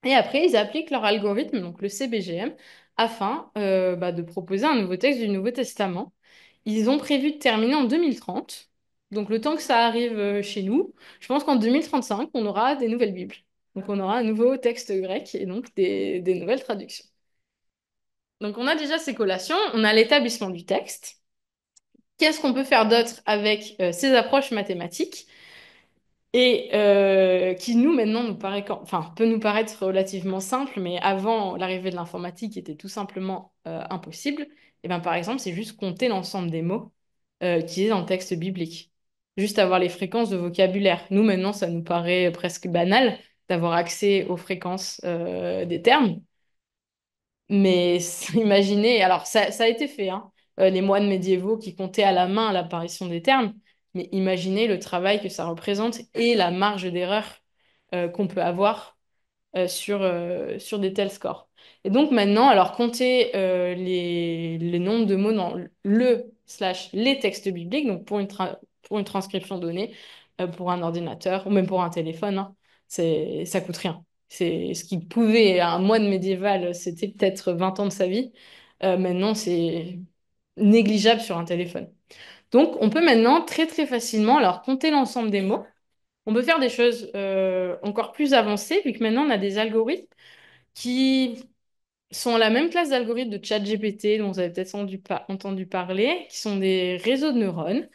Et après, ils appliquent leur algorithme, donc le CBGM, afin de proposer un nouveau texte du Nouveau Testament. Ils ont prévu de terminer en 2030. Donc le temps que ça arrive chez nous, je pense qu'en 2035, on aura des nouvelles Bibles. Donc on aura un nouveau texte grec et donc des nouvelles traductions. Donc on a déjà ces collations, on a l'établissement du texte. Qu'est-ce qu'on peut faire d'autre avec ces approches mathématiques? Et qui nous maintenant nous paraît enfin peut nous paraître relativement simple, mais avant l'arrivée de l'informatique qui était tout simplement impossible. Et ben par exemple c'est juste compter l'ensemble des mots qui est dans le texte biblique, juste avoir les fréquences de vocabulaire. Nous maintenant ça nous paraît presque banal d'avoir accès aux fréquences des termes, mais imaginez, alors ça a été fait, hein, les moines médiévaux qui comptaient à la main l'apparition des termes, mais imaginez le travail que ça représente et la marge d'erreur qu'on peut avoir sur des tels scores. Et donc maintenant, alors compter les nombres de mots dans les textes bibliques, donc pour une transcription donnée, pour un ordinateur ou même pour un téléphone, hein, ça coûte rien. C'est ce qui pouvait, un moine médiéval, c'était peut-être 20 ans de sa vie. Maintenant, c'est négligeable sur un téléphone. Donc, on peut maintenant très très facilement alors compter l'ensemble des mots. On peut faire des choses encore plus avancées, vu que maintenant on a des algorithmes qui sont la même classe d'algorithmes de ChatGPT, dont vous avez peut-être entendu parler, qui sont des réseaux de neurones,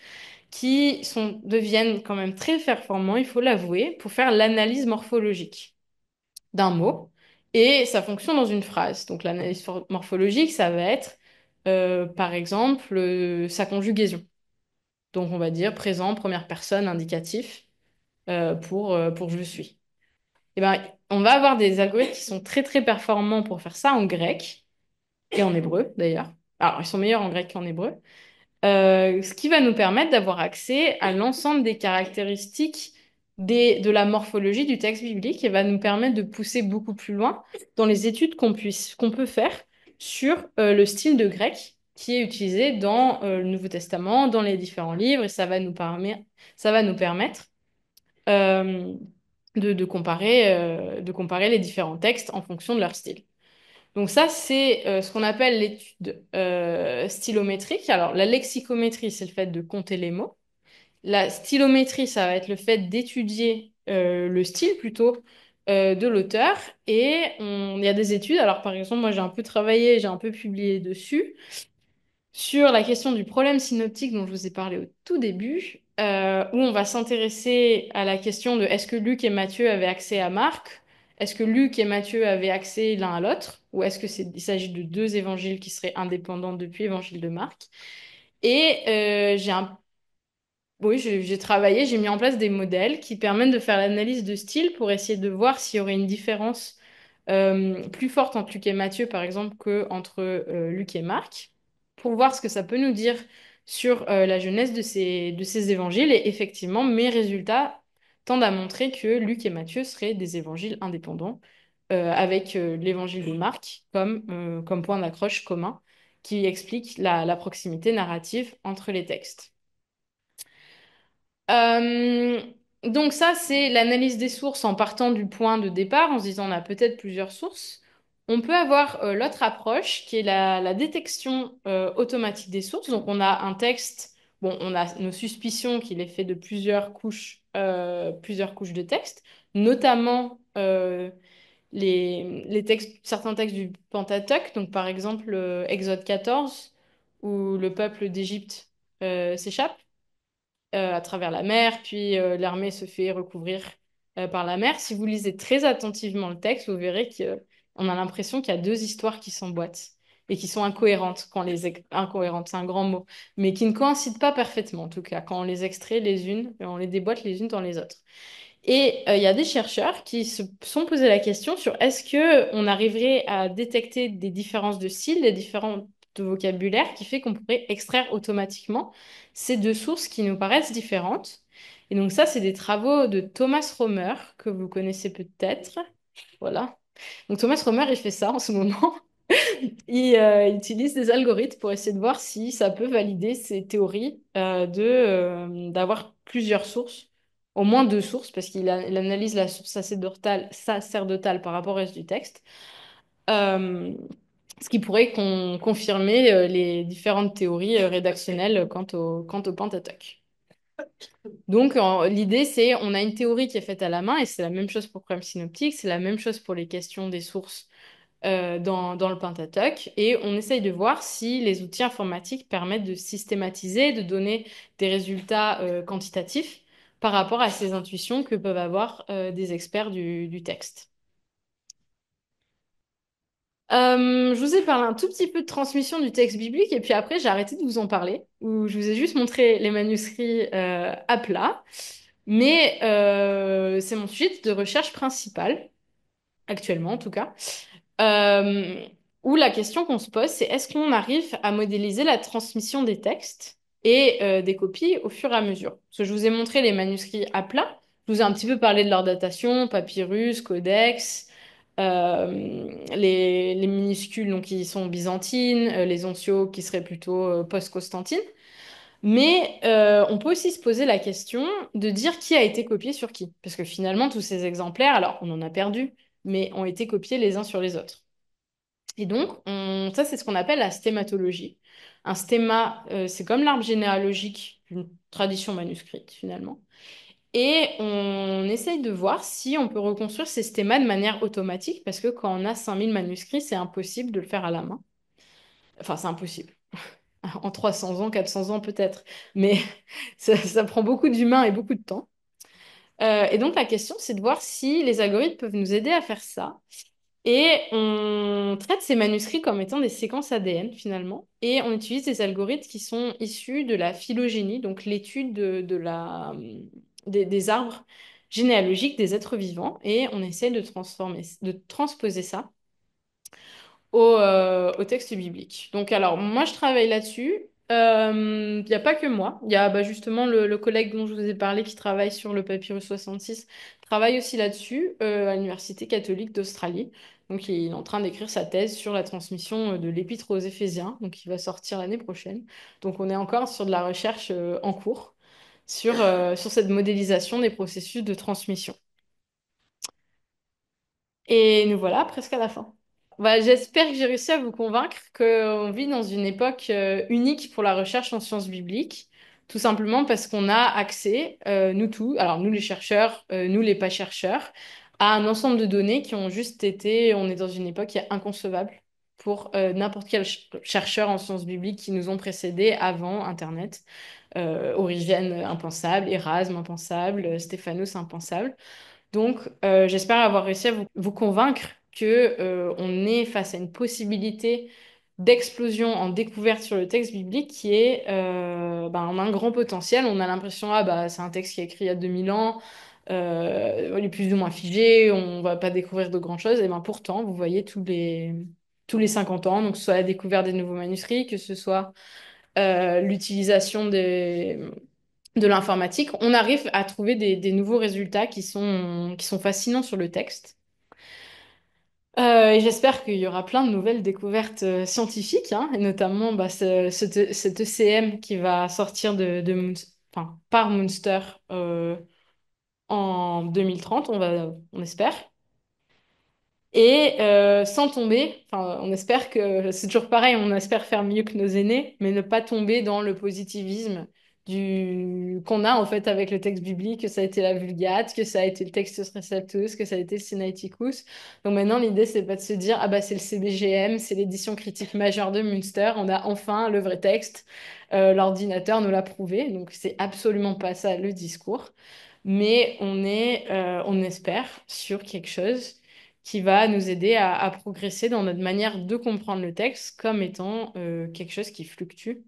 deviennent quand même très performants, il faut l'avouer, pour faire l'analyse morphologique d'un mot. Et ça fonctionne dans une phrase. Donc l'analyse morphologique, ça va être, par exemple, sa conjugaison. Donc on va dire présent, première personne, indicatif, pour je suis. Eh ben, on va avoir des algorithmes qui sont très très performants pour faire ça en grec et en hébreu d'ailleurs. Alors, ils sont meilleurs en grec qu'en hébreu. Ce qui va nous permettre d'avoir accès à l'ensemble des caractéristiques de la morphologie du texte biblique et va nous permettre de pousser beaucoup plus loin dans les études qu'on peut faire sur le style de grec qui est utilisé dans le Nouveau Testament, dans les différents livres, et ça va nous permettre euh, de comparer les différents textes en fonction de leur style. Donc ça, c'est ce qu'on appelle l'étude stylométrique. Alors la lexicométrie, c'est le fait de compter les mots. La stylométrie, ça va être le fait d'étudier le style plutôt de l'auteur. Et il y a des études. Alors par exemple, moi j'ai un peu travaillé, j'ai un peu publié dessus sur la question du problème synoptique dont je vous ai parlé au tout début, où on va s'intéresser à la question de est-ce que Luc et Matthieu avaient accès à Marc? Est-ce que Luc et Matthieu avaient accès l'un à l'autre? Ou est-ce que il s'agit de deux évangiles qui seraient indépendants depuis l'évangile de Marc? Et oui, j'ai travaillé, j'ai mis en place des modèles qui permettent de faire l'analyse de style pour essayer de voir s'il y aurait une différence plus forte entre Luc et Matthieu, par exemple, qu'entre Luc et Marc, pour voir ce que ça peut nous dire sur la jeunesse de ces évangiles. Et effectivement, mes résultats tendent à montrer que Luc et Matthieu seraient des évangiles indépendants, avec l'évangile de Marc comme point d'accroche commun qui explique la proximité narrative entre les textes. Euh, donc ça, c'est l'analyse des sources en partant du point de départ, en se disant on a peut-être plusieurs sources. On peut avoir l'autre approche qui est la détection automatique des sources. Donc on a un texte, bon, on a nos suspicions qu'il est fait de plusieurs couches de texte, notamment les textes, certains textes du Pentateuque, donc par exemple Exode 14, où le peuple d'Égypte s'échappe à travers la mer, puis l'armée se fait recouvrir par la mer. Si vous lisez très attentivement le texte, vous verrez qu'on a l'impression qu'il y a deux histoires qui s'emboîtent et qui sont incohérentes incohérentes, c'est un grand mot, mais qui ne coïncident pas parfaitement en tout cas quand on les extrait les unes, on les déboîte les unes dans les autres. Et il y a des chercheurs qui se sont posés la question sur est-ce que on arriverait à détecter des différences de style, des différentes de vocabulaire qui fait qu'on pourrait extraire automatiquement ces deux sources qui nous paraissent différentes. Et donc ça, c'est des travaux de Thomas Romer, que vous connaissez peut-être. Voilà. Donc Thomas Romer, il fait ça en ce moment. Il utilise des algorithmes pour essayer de voir si ça peut valider ces théories d'avoir plusieurs sources, au moins deux sources, parce il analyse la source sacerdotale par rapport au reste du texte, euh, ce qui pourrait confirmer les différentes théories rédactionnelles quant au Pentateuque. Donc, l'idée, c'est on a une théorie qui est faite à la main, et c'est la même chose pour problème synoptique, c'est la même chose pour les questions des sources dans le Pentateuque, et on essaye de voir si les outils informatiques permettent de systématiser, de donner des résultats quantitatifs par rapport à ces intuitions que peuvent avoir des experts du texte. Je vous ai parlé un tout petit peu de transmission du texte biblique et puis après j'ai arrêté de vous en parler, où je vous ai juste montré les manuscrits à plat. Mais c'est mon sujet de recherche principale, actuellement en tout cas, euh, où la question qu'on se pose, c'est est-ce qu'on arrive à modéliser la transmission des textes et des copies au fur et à mesure? Parce que je vous ai montré les manuscrits à plat, je vous ai un petit peu parlé de leur datation, papyrus, codex, les minuscules donc, qui sont byzantines, les onciaux qui seraient plutôt post-Constantine. Mais on peut aussi se poser la question de dire qui a été copié sur qui. Parce que finalement, tous ces exemplaires, alors on en a perdu, mais ont été copiés les uns sur les autres. Et donc, ça, c'est ce qu'on appelle la stématologie. Un stéma, c'est comme l'arbre généalogique d'une tradition manuscrite, finalement. Et on essaye de voir si on peut reconstruire ces stémas de manière automatique, parce que quand on a 5000 manuscrits, c'est impossible de le faire à la main. Enfin, c'est impossible. En 300 ans, 400 ans peut-être. Mais ça prend beaucoup d'humains et beaucoup de temps. Et donc, la question, c'est de voir si les algorithmes peuvent nous aider à faire ça. Et on traite ces manuscrits comme étant des séquences ADN finalement. Et on utilise des algorithmes qui sont issus de la phylogénie, donc l'étude des arbres généalogiques des êtres vivants. Et on essaie de transposer ça au texte biblique. Donc alors, moi je travaille là-dessus. Il n'y a pas que moi. Il y a bah, justement le collègue dont je vous ai parlé qui travaille sur le papyrus 66, travaille aussi là-dessus à l'Université catholique d'Australie. Donc il est en train d'écrire sa thèse sur la transmission de l'Épître aux Éphésiens, donc il va sortir l'année prochaine. Donc on est encore sur de la recherche en cours sur cette modélisation des processus de transmission. Et nous voilà presque à la fin. Bah, j'espère que j'ai réussi à vous convaincre qu'on vit dans une époque unique pour la recherche en sciences bibliques, tout simplement parce qu'on a accès, nous tous, alors nous les chercheurs, nous les pas chercheurs, à un ensemble de données qui ont juste été, on est dans une époque qui est inconcevable pour n'importe quel chercheur en sciences bibliques qui nous ont précédés avant Internet. Origène impensable, Erasme impensable, Stéphanos impensable. Donc, j'espère avoir réussi à vous convaincre que, on est face à une possibilité d'explosion en découverte sur le texte biblique qui est, ben, on a un grand potentiel. On a l'impression, ah bah, c'est un texte qui est écrit il y a 2000 ans, il est plus ou moins figé, on va pas découvrir de grandes choses. Et ben pourtant, vous voyez tous les 50 ans, donc que ce soit la découverte des nouveaux manuscrits, que ce soit l'utilisation de l'informatique, on arrive à trouver des nouveaux résultats qui sont fascinants sur le texte. Et j'espère qu'il y aura plein de nouvelles découvertes scientifiques, hein, et notamment bah, cet ECM qui va sortir enfin, par Munster en 2030, on espère. Et sans tomber, enfin, on espère que c'est toujours pareil, on espère faire mieux que nos aînés, mais ne pas tomber dans le positivisme qu'on a en fait avec le texte biblique, que ça a été la Vulgate, que ça a été le Textus Receptus, que ça a été le Sinaiticus. Donc maintenant, l'idée, c'est pas de se dire, ah bah c'est le CBGM, c'est l'édition critique majeure de Münster, on a enfin le vrai texte, l'ordinateur nous l'a prouvé. Donc c'est absolument pas ça le discours, mais on espère sur quelque chose qui va nous aider à progresser dans notre manière de comprendre le texte comme étant quelque chose qui fluctue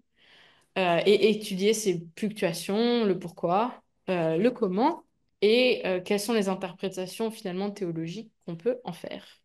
et étudier ces fluctuations, le pourquoi, le comment et quelles sont les interprétations finalement théologiques qu'on peut en faire.